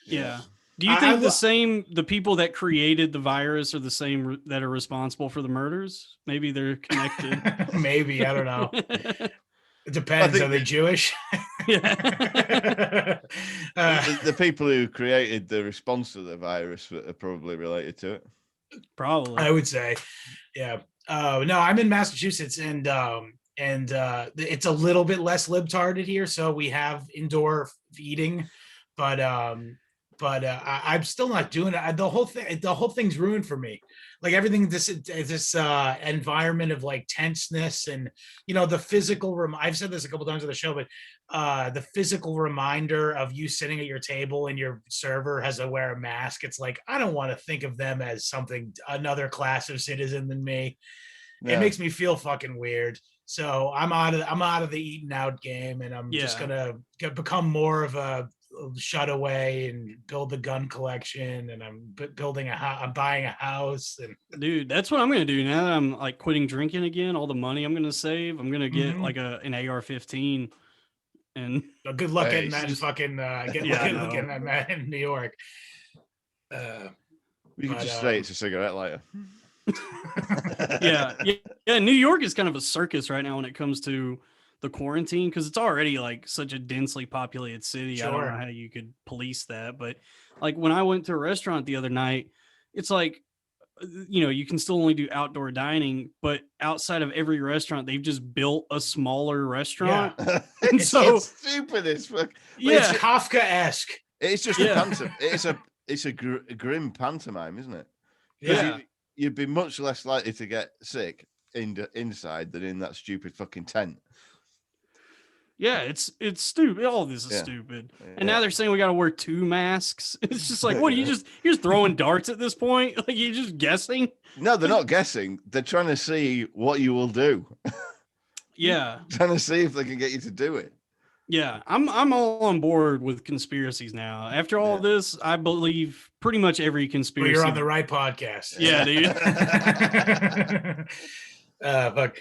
Yeah. Do you think the people that created the virus are the same that are responsible for the murders? Maybe they're connected. Maybe, I don't know. It depends. Are they Jewish? Yeah. The people who created the response to the virus are probably related to it. Probably. I would say. Yeah. No, I'm in Massachusetts, and it's a little bit less libtarded here, so we have indoor eating, but I'm still not doing it. The whole thing's ruined for me. Like everything, this environment of like tenseness, and the physical. I've said this a couple times on the show, but the physical reminder of you sitting at your table and your server has to wear a mask. It's like, I don't want to think of them as another class of citizen than me. Yeah. It makes me feel fucking weird. So I'm out of the eating out game, and I'm just gonna become more of a shut away and build the gun collection, and I'm buying a house. And dude, that's what I'm gonna do now that I'm like quitting drinking again. All the money I'm gonna save, I'm gonna get like an AR-15. And good luck getting that in fucking getting that in New York. You can just say it's a cigarette lighter. yeah. New York is kind of a circus right now when it comes to the quarantine, because it's already like such a densely populated city. Sure. I don't know how you could police that, but like when I went to a restaurant the other night, it's like, you can still only do outdoor dining, but outside of every restaurant, they've just built a smaller restaurant. Yeah. It's stupid as fuck. It's Kafka-esque. It's just it's a grim pantomime, isn't it? Yeah. You'd be much less likely to get sick inside than in that stupid fucking tent. Yeah, it's stupid. All of this is stupid. And now they're saying we got to wear 2 masks. It's just like, what are you're just throwing darts at this point? Like you're just guessing? No, they're not guessing. They're trying to see what you will do. Yeah. Trying to see if they can get you to do it. Yeah, I'm all on board with conspiracies now. After all this, I believe pretty much every conspiracy. Well, you're on the right podcast. Yeah, dude. Fuck.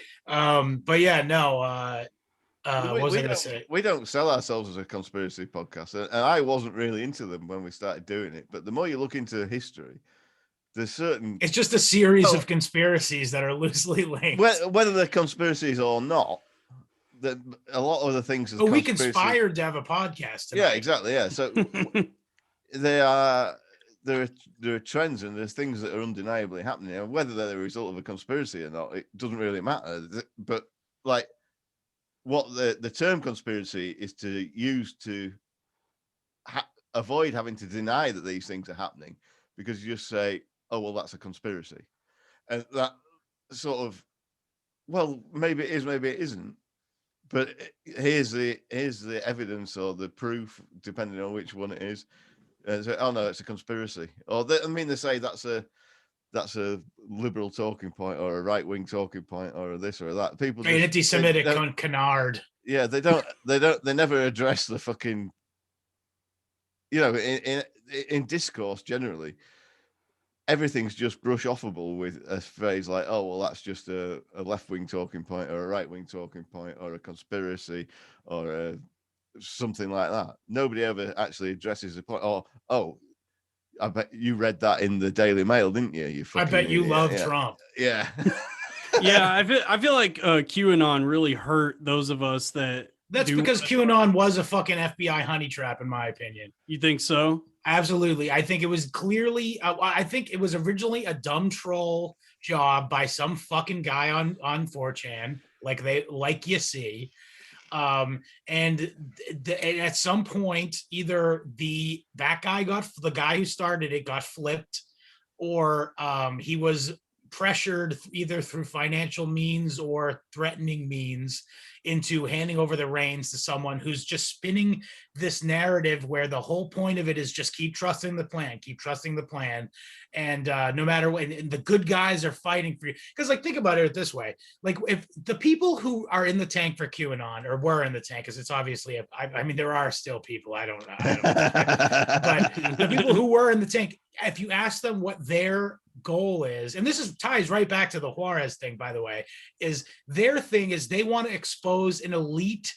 But yeah, no. What was I going to say? We don't sell ourselves as a conspiracy podcast, and I wasn't really into them when we started doing it. But the more you look into history, there's certain. It's just a series of conspiracies that are loosely linked. Whether they're conspiracies or not. A lot of the things. But we conspired to have a podcast tonight. Yeah, exactly. Yeah, so there are trends and there's things that are undeniably happening. And whether they're a result of a conspiracy or not, it doesn't really matter. But like, what the term conspiracy is to use to avoid having to deny that these things are happening, because you just say, oh, well, that's a conspiracy. And that sort of, well, maybe it is, maybe it isn't. But here's the evidence or the proof, depending on which one it is. So, oh no, it's a conspiracy. Or they say that's a liberal talking point or a right wing talking point or this or that. People just, anti-Semitic canard. Yeah, they never address the fucking, in discourse generally, everything's just brush offable with a phrase like, oh, well, that's just a left-wing talking point or a right-wing talking point or a conspiracy or something like that. Nobody ever actually addresses the point. Or, oh, I bet you read that in the Daily Mail, didn't you? I bet you love Trump. Yeah. Yeah, I feel like QAnon really hurt those of us that. That's because QAnon was a fucking FBI honey trap, in my opinion. You think so? Absolutely. I think it was clearly, I think it was originally a dumb troll job by some fucking guy on 4chan, like you see. And at some point, either the guy who started it got flipped, or he was pressured either through financial means or threatening means into handing over the reins to someone who's just spinning this narrative where the whole point of it is just keep trusting the plan. And no matter what, and the good guys are fighting for you. Because think about it this way, if the people who are in the tank for QAnon or were in the tank, because it's obviously, I mean, there are still people, I don't know. But the people who were in the tank, if you ask them what their goal is, and this ties right back to the Juarez thing, by the way, is their thing is they want to expose an elite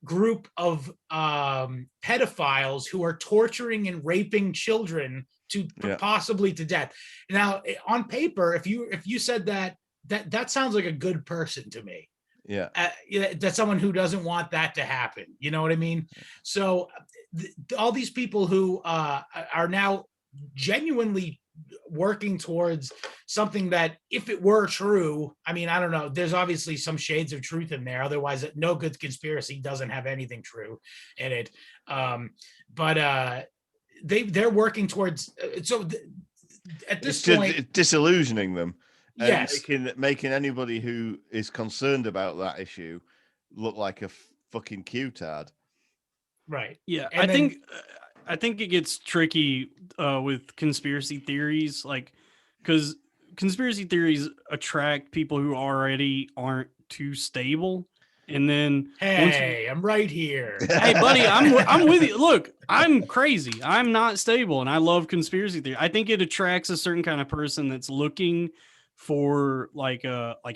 group of pedophiles who are torturing and raping children possibly to death. Now, on paper, if you said that sounds like a good person to me. Yeah. That's someone who doesn't want that to happen. You know what I mean? So all these people who are now genuinely working towards something that, if it were true, I mean, I don't know, there's obviously some shades of truth in there, otherwise no good conspiracy doesn't have anything true in it. But they're working towards, at this point, disillusioning them. Yes. Making anybody who is concerned about that issue look like a fucking Q-tard. Right. Yeah. I think it gets tricky with conspiracy theories, because conspiracy theories attract people who already aren't too stable. And then, I'm right here. Hey, buddy, I'm with you. Look, I'm crazy. I'm not stable, and I love conspiracy theory. I think it attracts a certain kind of person that's looking for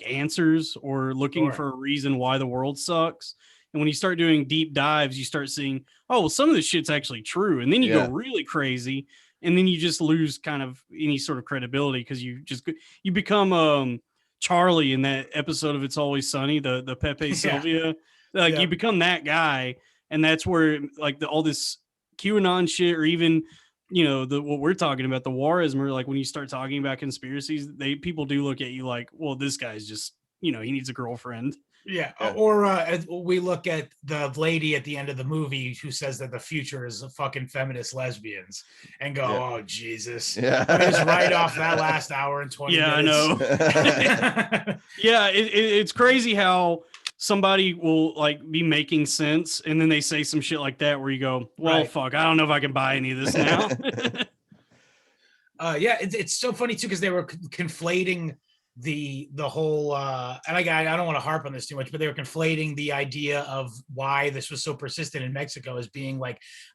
answers or looking for a reason why the world sucks. And when you start doing deep dives, you start seeing, oh, well, some of this shit's actually true. And then you go really crazy, and then you just lose kind of any sort of credibility, because you become Charlie in that episode of It's Always Sunny, the Pepe Sylvia. You become that guy, and that's where all this QAnon shit, or even what we're talking about, the Juarez murder, when you start talking about conspiracies, people do look at you like, well, this guy's just he needs a girlfriend. Yeah. Or we look at the lady at the end of the movie who says that the future is fucking feminist lesbians, and go, oh, Jesus. Yeah. Just right off that last hour and 20 minutes. I know. Yeah. It's crazy how somebody will be making sense, and then they say some shit like that where you go, well, fuck, I don't know if I can buy any of this now. It's so funny too, because they were conflating the whole and I don't want to harp on this too much, but they were conflating the idea of why this was so persistent in Mexico as being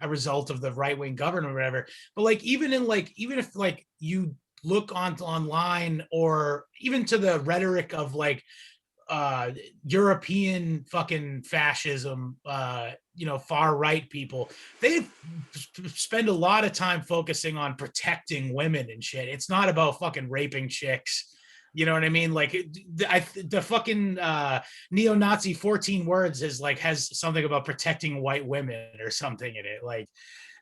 a result of the right-wing government or whatever. But even if you look online, or even to the rhetoric of European fucking fascism, far right people, they spend a lot of time focusing on protecting women and shit. It's not about fucking raping chicks. You know what I mean? The fucking neo-Nazi 14 words has something about protecting white women or something in it.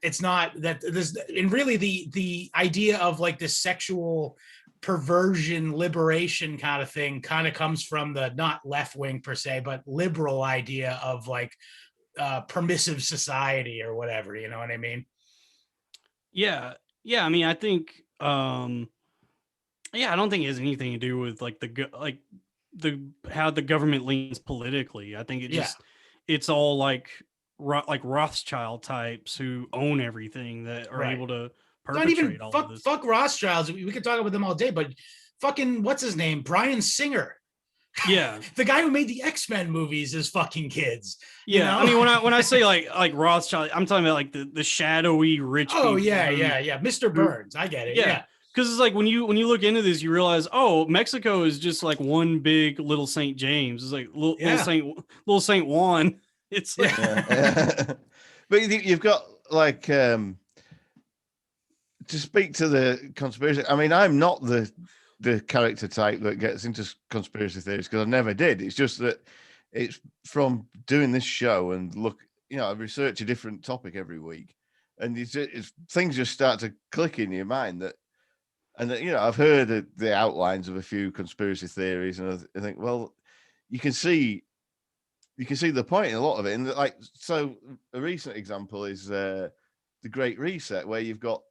It's not that this, and really the idea of this sexual perversion liberation kind of thing kind of comes from the not left wing per se, but liberal idea of permissive society or whatever. You know what I mean? Yeah. Yeah. I mean, I think, yeah, I don't think it has anything to do with like the how the government leans politically. I think Yeah. it's all like like Rothschild types who own everything that are Right. able to Not even perpetrate all of this. fuck Rothschilds. We could talk about them all day, but fucking what's his name? Brian Singer. Yeah. The guy who made the X-Men movies is fucking kids. Yeah. You know? I mean, when I say like Rothschild, I'm talking about like the shadowy rich Oh people. yeah. Mr. Burns. I get it. Yeah. Because it's like when you look into this, you realize, oh, Mexico is just like one big little St. James. It's like little Saint Juan. It's like But you've got like to speak to the conspiracy. I mean, I'm not the character type that gets into conspiracy theories because I never did. It's just that it's from doing this show and look, I research a different topic every week, and things just start to click in your mind that. And I've heard the outlines of a few conspiracy theories, and I think, well, you can see the point in a lot of it. And like, so a recent example is the Great Reset, where you've got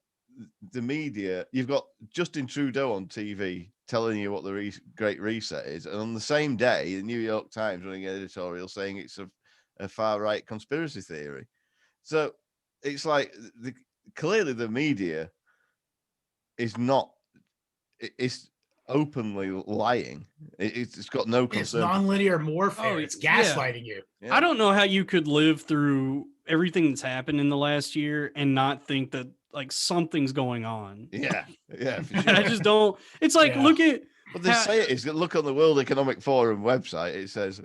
the media, you've got Justin Trudeau on TV telling you what the Great Reset is, and on the same day, the New York Times running an editorial saying it's a far right conspiracy theory. So it's like clearly the media is not, it's openly lying. It's got no concern. It's non-linear warfare. It's gaslighting you. I don't know how you could live through everything that's happened in the last year and not think that like something's going on. Yeah, for sure. I just don't. It's like, look at what they say. It is, look on the World Economic Forum website. It says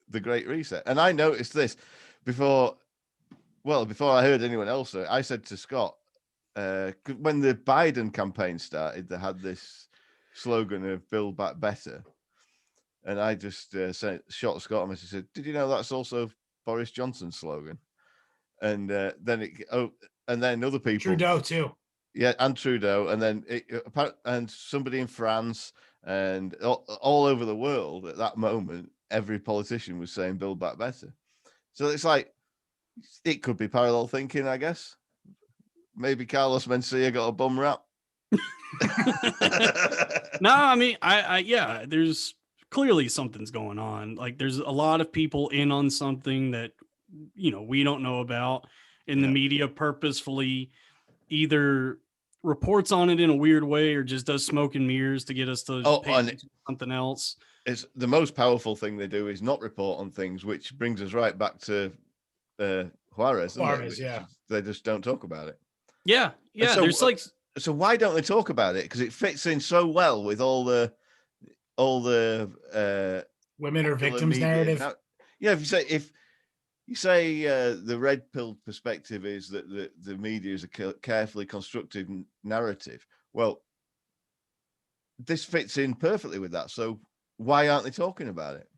the Great Reset, and I noticed this before I heard anyone else say it. I said to Scott, when the Biden campaign started, they had this slogan of "Build Back Better," and I just shot Scott a message. Said, "Did you know that's also Boris Johnson's slogan?" And then other people, Trudeau too. Yeah, and Trudeau, and then and somebody in France, and all over the world at that moment, every politician was saying "Build Back Better." So it's like it could be parallel thinking, I guess. Maybe Carlos Mencia got a bum rap. No, I mean, I there's clearly something's going on. Like there's a lot of people in on something that, we don't know about, and the media purposefully either reports on it in a weird way or just does smoke and mirrors to get us to pay attention to something else. It's the most powerful thing they do is not report on things, which brings us right back to Juarez. They just don't talk about it. Yeah. So, there's like, so why don't they talk about it? Because it fits in so well with all the women are victims narrative. Now, if you say the red pill perspective is that the media is a carefully constructed narrative, well, this fits in perfectly with that. So why aren't they talking about it?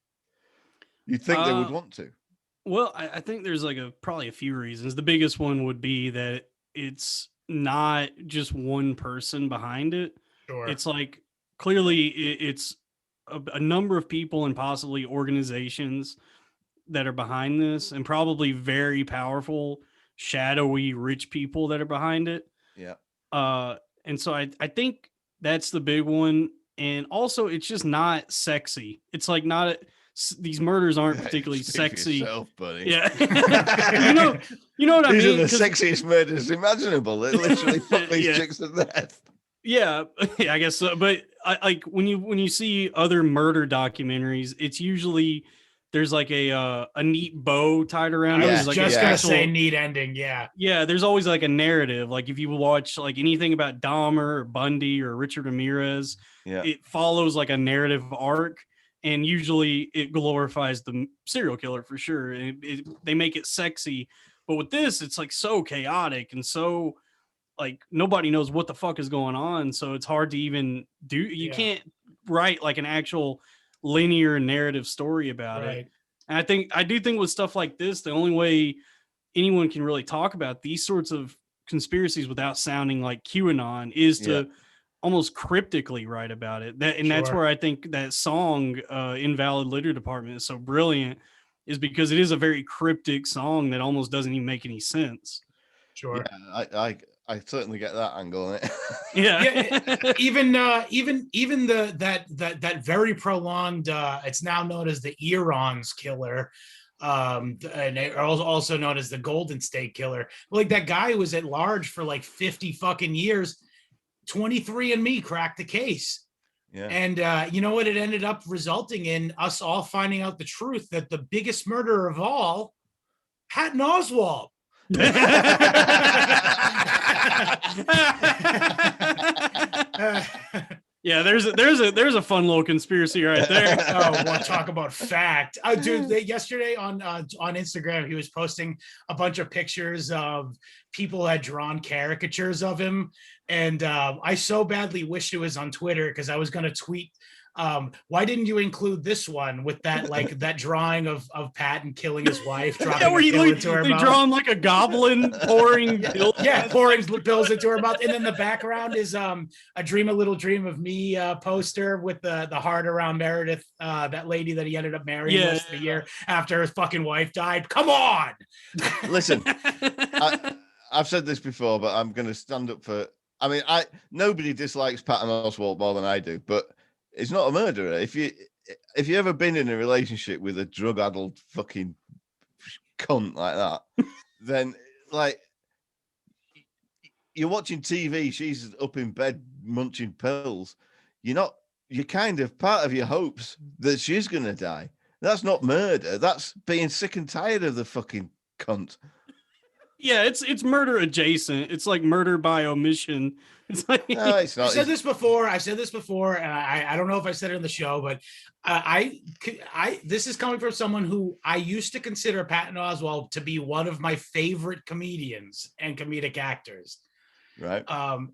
You'd think they would want to. Well, I think there's like probably a few reasons. The biggest one would be that it's not just one person behind it. Sure. It's like clearly it's a number of people and possibly organizations that are behind this, and probably very powerful, shadowy, rich people that are behind it. Yeah. And so I think that's the big one. And also, it's just not sexy. It's like these murders aren't particularly sexy. Yourself, buddy. Yeah. you know what I mean? These are the sexiest murders imaginable. They literally fuck these chicks to death. Yeah, I guess so. But like when you see other murder documentaries, it's usually there's like a neat bow tied around it. I was like just gonna say neat ending. Yeah, there's always like a narrative. Like if you watch like anything about Dahmer or Bundy or Richard Ramirez, it follows like a narrative arc, and usually it glorifies the serial killer for sure. They make it sexy, but with this, it's like so chaotic and so like nobody knows what the fuck is going on. So it's hard to even do. You can't write like an actual linear narrative story about it. And I do think with stuff like this, the only way anyone can really talk about these sorts of conspiracies without sounding like QAnon is to almost cryptically write about it. That's where I think that song Invalid Litter Department is so brilliant, is because it is a very cryptic song that almost doesn't even make any sense. Yeah, I certainly get that angle on it. Yeah. Even that very prolonged it's now known as the Irons killer, and also known as the Golden State Killer. Like that guy was at large for like 50 fucking years. 23andMe cracked the case. Yeah. And you know what? It ended up resulting in us all finding out the truth that the biggest murderer of all, Patton Oswalt. Yeah, there's a fun little conspiracy right there. Oh, well, talk about fact, dude. Yesterday on Instagram, he was posting a bunch of pictures of people had drawn caricatures of him, and I so badly wished it was on Twitter because I was going to tweet. Why didn't you include this one with that like that drawing of Patton killing his wife, dropping where a pill into her they mouth? draw him like a goblin pouring pills. Yeah, pouring pills into her mouth, and then the background is a "Dream a Little Dream of Me" poster with the heart around Meredith, that lady that he ended up marrying less than a year after his fucking wife died. Come on, Listen, I've said this before, but I'm going to stand up for. I mean, nobody dislikes Patton Oswalt more than I do, but it's not a murderer. If you ever been in a relationship with a drug-addled fucking cunt like that, then like you're watching TV, she's up in bed munching pills. You're kind of part of your hopes that she's gonna die. That's not murder. That's being sick and tired of the fucking cunt. Yeah, it's murder adjacent. It's like murder by omission. It's like No, it's not. I've said this before, and I don't know if I said it in the show, but this is coming from someone who I used to consider Patton Oswalt to be one of my favorite comedians and comedic actors. Right.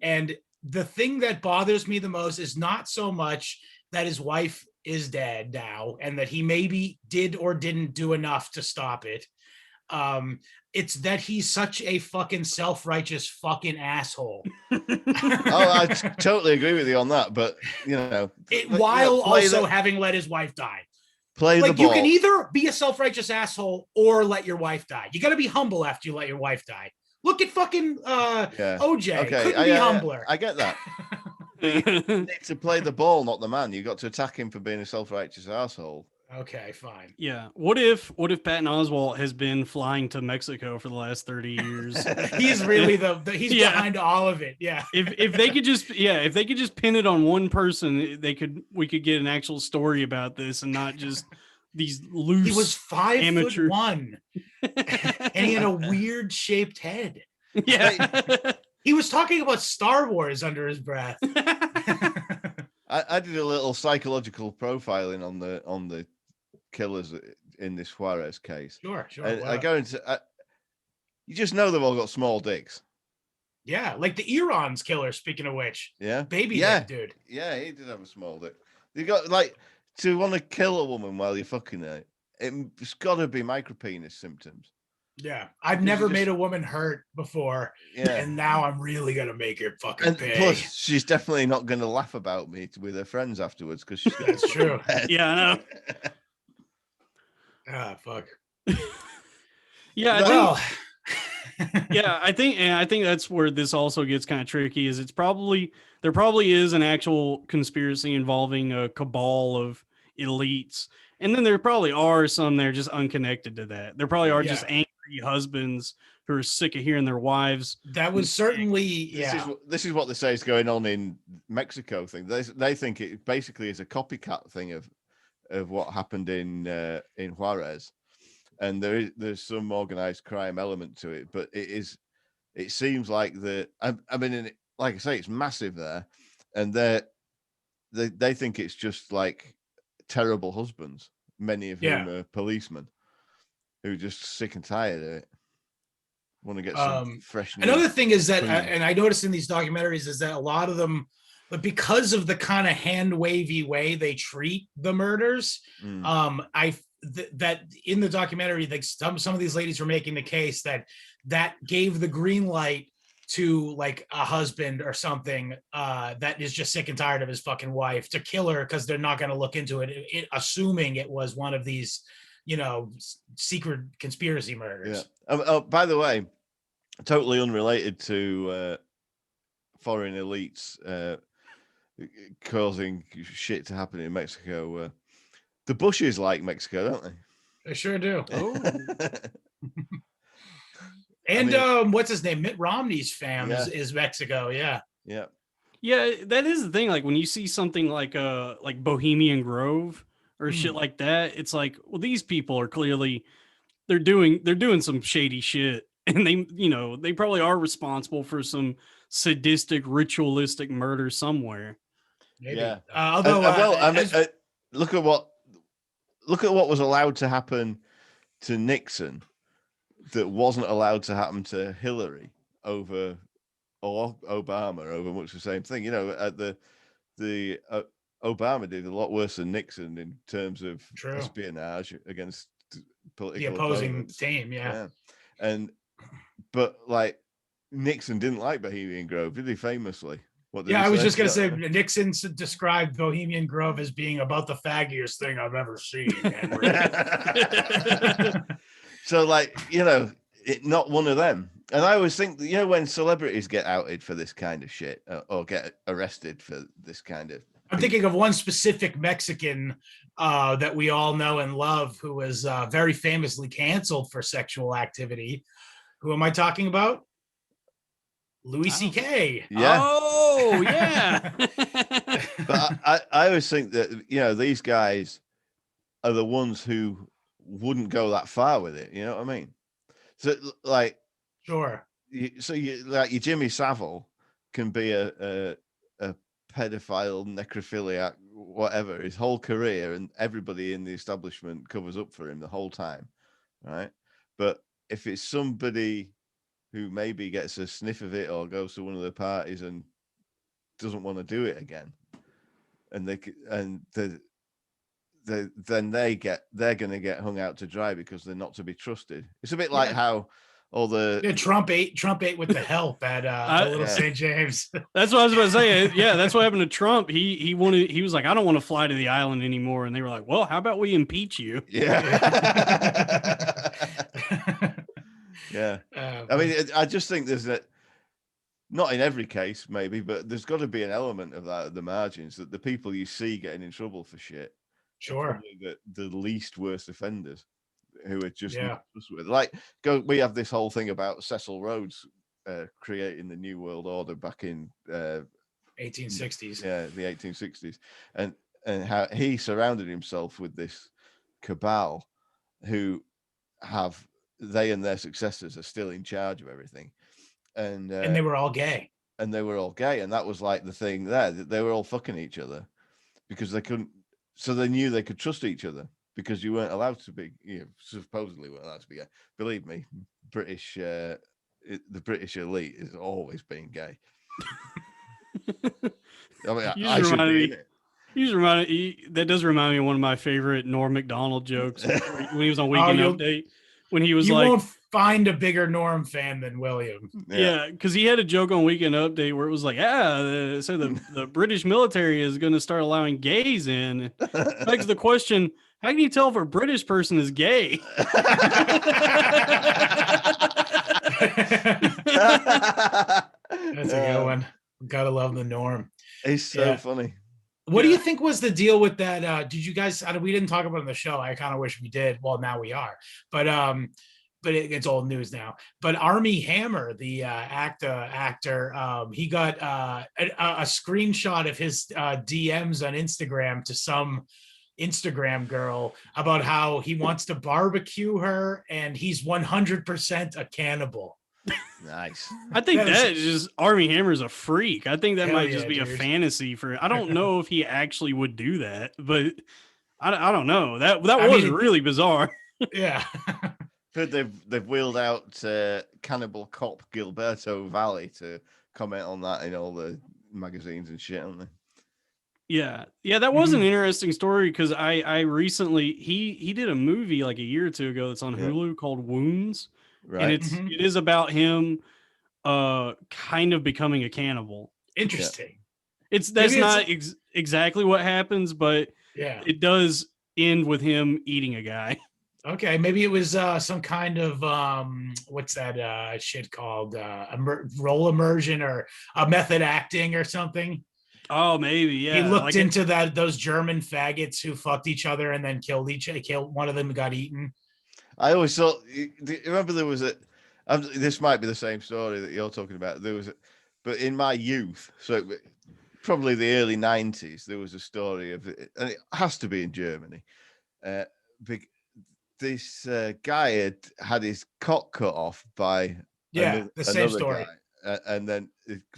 And the thing that bothers me the most is not so much that his wife is dead now and that he maybe did or didn't do enough to stop it. It's that he's such a fucking self-righteous fucking asshole. I totally agree with you on that, but while also having let his wife die. Play the ball. You can either be a self-righteous asshole or let your wife die. You got to be humble after you let your wife die. Look at fucking OJ. Okay, Couldn't be humbler. I get that. You need to play the ball, not the man. You got to attack him for being a self-righteous asshole. Okay, fine. Yeah. What if Patton Oswalt has been flying to Mexico for the last 30 years? He's really he's behind all of it. Yeah. If they could just pin it on one person, we could get an actual story about this and not just these loose. He was 5'1", and he had a weird shaped head. Yeah. He was talking about Star Wars under his breath. I did a little psychological profiling on the killers in this Juarez case. Sure. And I go into, you just know they've all got small dicks. Yeah, like the Irons killer. Speaking of which, baby dick, dude. Yeah, he did have a small dick. You got like to want to kill a woman while you're fucking her. It's got to be micropenis symptoms. Yeah, I've never made a woman hurt before, and now I'm really gonna make her fucking pay. Plus, she's definitely not gonna laugh about me with her friends afterwards because that's true. Yeah, I know. Ah, fuck. Yeah, I think that's where this also gets kind of tricky. Is there probably is an actual conspiracy involving a cabal of elites, and then there probably are some that are just unconnected to that. There probably are just angry husbands who are sick of hearing their wives. That was certainly This is what they say is going on in Mexico thing. They think it basically is a copycat thing of what happened in Juarez, and there's some organized crime element to it, but it seems like like I say, it's massive there, and they think it's just like terrible husbands, many of whom are policemen who are just sick and tired of it, want to get some fresh news. Another thing is that and I noticed in these documentaries is that a lot of them, but because of the kind of hand wavy way they treat the murders, that in the documentary, like some of these ladies were making the case that gave the green light to like a husband or something that is just sick and tired of his fucking wife to kill her because they're not going to look into it, assuming it was one of these, secret conspiracy murders. Yeah. By the way, totally unrelated to foreign elites causing shit to happen in Mexico. The Bushes like Mexico, don't they? They sure do. Oh, And I mean, what's his name? Mitt Romney's fam Yeah. is Mexico. Yeah. yeah, yeah, that is the thing. Like when you see something like Bohemian Grove or shit like that, it's like, well, these people are clearly they're doing some shady shit, and they probably are responsible for some sadistic ritualistic murder somewhere. Maybe. yeah. Although, Well, I mean, as- look at what was allowed to happen to Nixon that wasn't allowed to happen to Hillary or Obama over much the same thing. You know, at the Obama did a lot worse than Nixon in terms of True. espionage against the political opposing opponents. team. Yeah. But like Nixon didn't like Bohemian Grove, did he? Famously, what did Yeah, he I was say? just gonna say Nixon described Bohemian Grove as being about the faggiest thing I've ever seen. So, like, you know, not one of them. And I always think, you know, when celebrities get outed for this kind of shit or get arrested for this kind of, I'm thinking of one specific Mexican that we all know and love who was very famously canceled for sexual activity. Who am I talking about? Louis C.K. Yeah. Oh, yeah. But I always think that, you know, these guys are the ones who wouldn't go that far with it. You know what I mean? So, like, Sure. Like your Jimmy Savile can be a pedophile, necrophiliac, whatever, his whole career, and everybody in the establishment covers up for him the whole time, right? But if it's somebody who maybe gets a sniff of it or goes to one of the parties and doesn't want to do it again, and then they're going to get hung out to dry because they're not to be trusted. It's a bit like how all the Trump ate with the help at Little St. James. That's what I was about to say. Yeah, that's what happened to Trump. He was like, I don't want to fly to the island anymore, and they were like, well, how about we impeach you? Yeah. Yeah. I mean, I just think there's not in every case, maybe, but there's got to be an element of that at the margins, that the people you see getting in trouble for shit, sure, the least worst offenders who are just not trustworthy. Like, we have this whole thing about Cecil Rhodes creating the New World Order back in 1860s. Yeah, the 1860s, and how he surrounded himself with this cabal who they and their successors are still in charge of everything, and they were all gay, and that was like the thing there, that they were all fucking each other because they couldn't, so they knew they could trust each other because you weren't allowed to be, supposedly weren't allowed to be gay. Believe me, the British elite has always been gay. I mean, I should be in it. That does remind me of one of my favorite Norm Macdonald jokes when he was on Weekend Update. When he was like, "You won't find a bigger Norm fan than William." Yeah, because he had a joke on Weekend Update where it was like, so the British military is going to start allowing gays in. Begs the question, how can you tell if a British person is gay? That's a good one. Gotta love the Norm. It's so funny. What do you think was the deal with that? Did you guys? We didn't talk about it on the show. I kind of wish we did. Well, now we are, but it's old news now. But Armie Hammer, the actor, he got a screenshot of his DMs on Instagram to some Instagram girl about how he wants to barbecue her and he's 100% a cannibal. Nice. I think that is just Armie Hammer's a freak. I think that might just be a fantasy for. I don't know if he actually would do that, but I don't know. That was really bizarre. Yeah. Heard they've wheeled out cannibal cop Gilberto Valle to comment on that in all the magazines and shit, haven't they? Yeah, that was an interesting story because I recently he did a movie like a year or two ago that's on Hulu called Wounds. Right. And it is about him kind of becoming a cannibal. Interesting. That's not exactly what happens, but it does end with him eating a guy. Okay, maybe it was some kind of what's that shit called? Role immersion or a method acting or something. Oh, maybe, yeah. He looked like into those German faggots who fucked each other and then killed one of them and got eaten. I always thought. Remember, there was a. This might be the same story that you're talking about. But in my youth, so probably the early '90s, there was a story of, and it has to be in Germany. This guy had his cock cut off by the same story. Guy, and then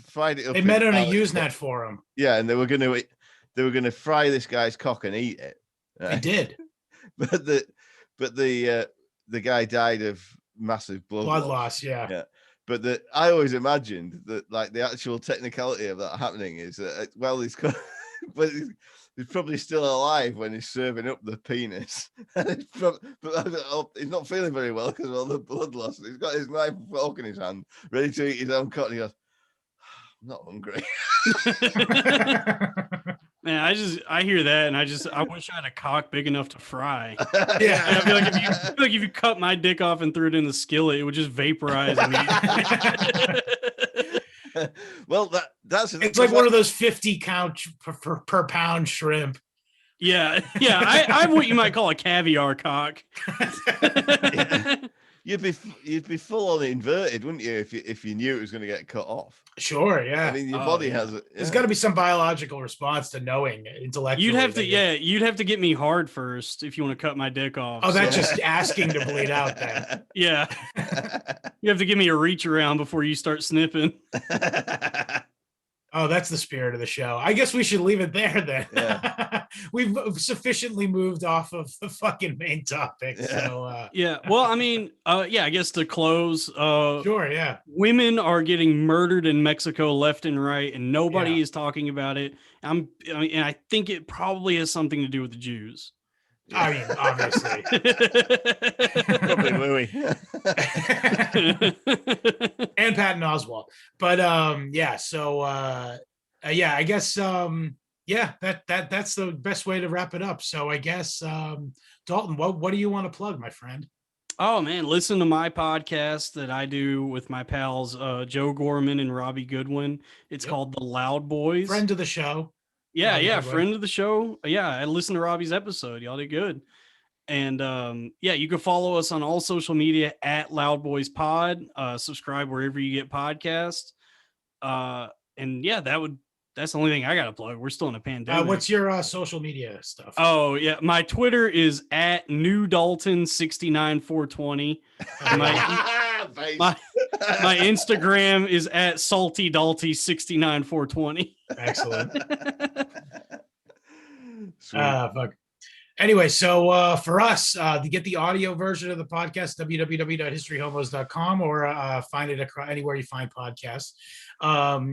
fried it up. They met on a Usenet forum. Yeah, and they were gonna fry this guy's cock and eat it. Right? They did, but the guy died of massive blood loss. Yeah. But I always imagined that, like, the actual technicality of that happening is that, well, but he's probably still alive when he's serving up the penis. But he's not feeling very well because of all the blood loss. He's got his knife and fork in his hand, ready to eat his own cock. And he goes, I'm not hungry. Man, I hear that and I wish I had a cock big enough to fry. Yeah. I feel like if you cut my dick off and threw it in the skillet, it would just vaporize me. Well, it's like one of those 50 count per pound shrimp. Yeah. I'm what you might call a caviar cock. Yeah. You'd be full on inverted, wouldn't you, if you knew it was going to get cut off? Sure, yeah. I mean, your body has it. There's got to be some biological response to knowing intellectually. You'd have to get me hard first if you want to cut my dick off. Oh, that's just asking to bleed out then. Yeah. You have to give me a reach around before you start snipping. Oh, that's the spirit of the show. I guess we should leave it there then. Yeah. We've sufficiently moved off of the fucking main topic. Yeah. So yeah. Well, I mean, I guess to close, sure, yeah. Women are getting murdered in Mexico left and right, and nobody is talking about it. And I think it probably has something to do with the Jews. I mean, obviously. Probably Louis. And Patton Oswalt. But so I guess that's the best way to wrap it up. So I guess Dalton, what do you want to plug, my friend? Oh man, listen to my podcast that I do with my pals Joe Gorman and Robbie Goodwin. It's called The Loud Boys. Friend of the show. Yeah, friend of the show. Yeah, I listened to Robbie's episode. Y'all did good. And you can follow us on all social media at Loud Boys Pod. Subscribe wherever you get podcasts. That's the only thing I got to plug. We're still in a pandemic. What's your social media stuff? Oh, yeah. My Twitter is at newdalton69420. My Instagram is at saltydalty69420. Excellent. Fuck. Anyway, so for us, to get the audio version of the podcast, www.historyhomos.com, or find it anywhere you find podcasts.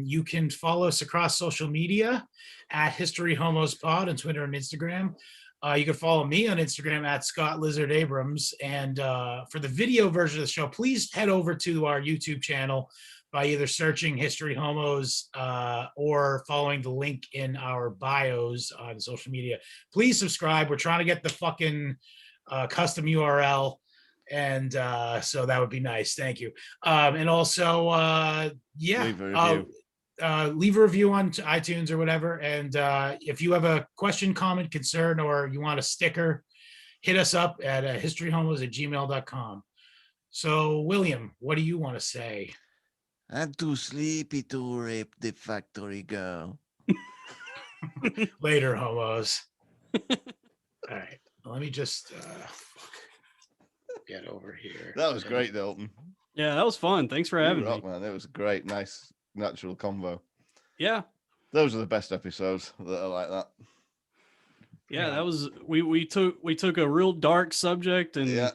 You can follow us across social media at History Homos Pod on Twitter and Instagram. You can follow me on Instagram at Scott Lizard Abrams. And for the video version of the show, please head over to our YouTube channel by either searching History Homos or following the link in our bios on social media. Please subscribe. We're trying to get the fucking custom URL. And so that would be nice. Thank you. And also, leave a review. Leave a review on iTunes or whatever. And if you have a question, comment, concern, or you want a sticker, hit us up at historyhomos@gmail.com. So, William, what do you want to say? I'm too sleepy to rape the factory girl. Later, homos. All right. Let me just get over here. That was great, Dalton. Yeah, that was fun. Thanks for having me. Man. It was a great, nice, natural convo. Yeah. Those are the best episodes that are like that. Yeah, that was we took a real dark subject and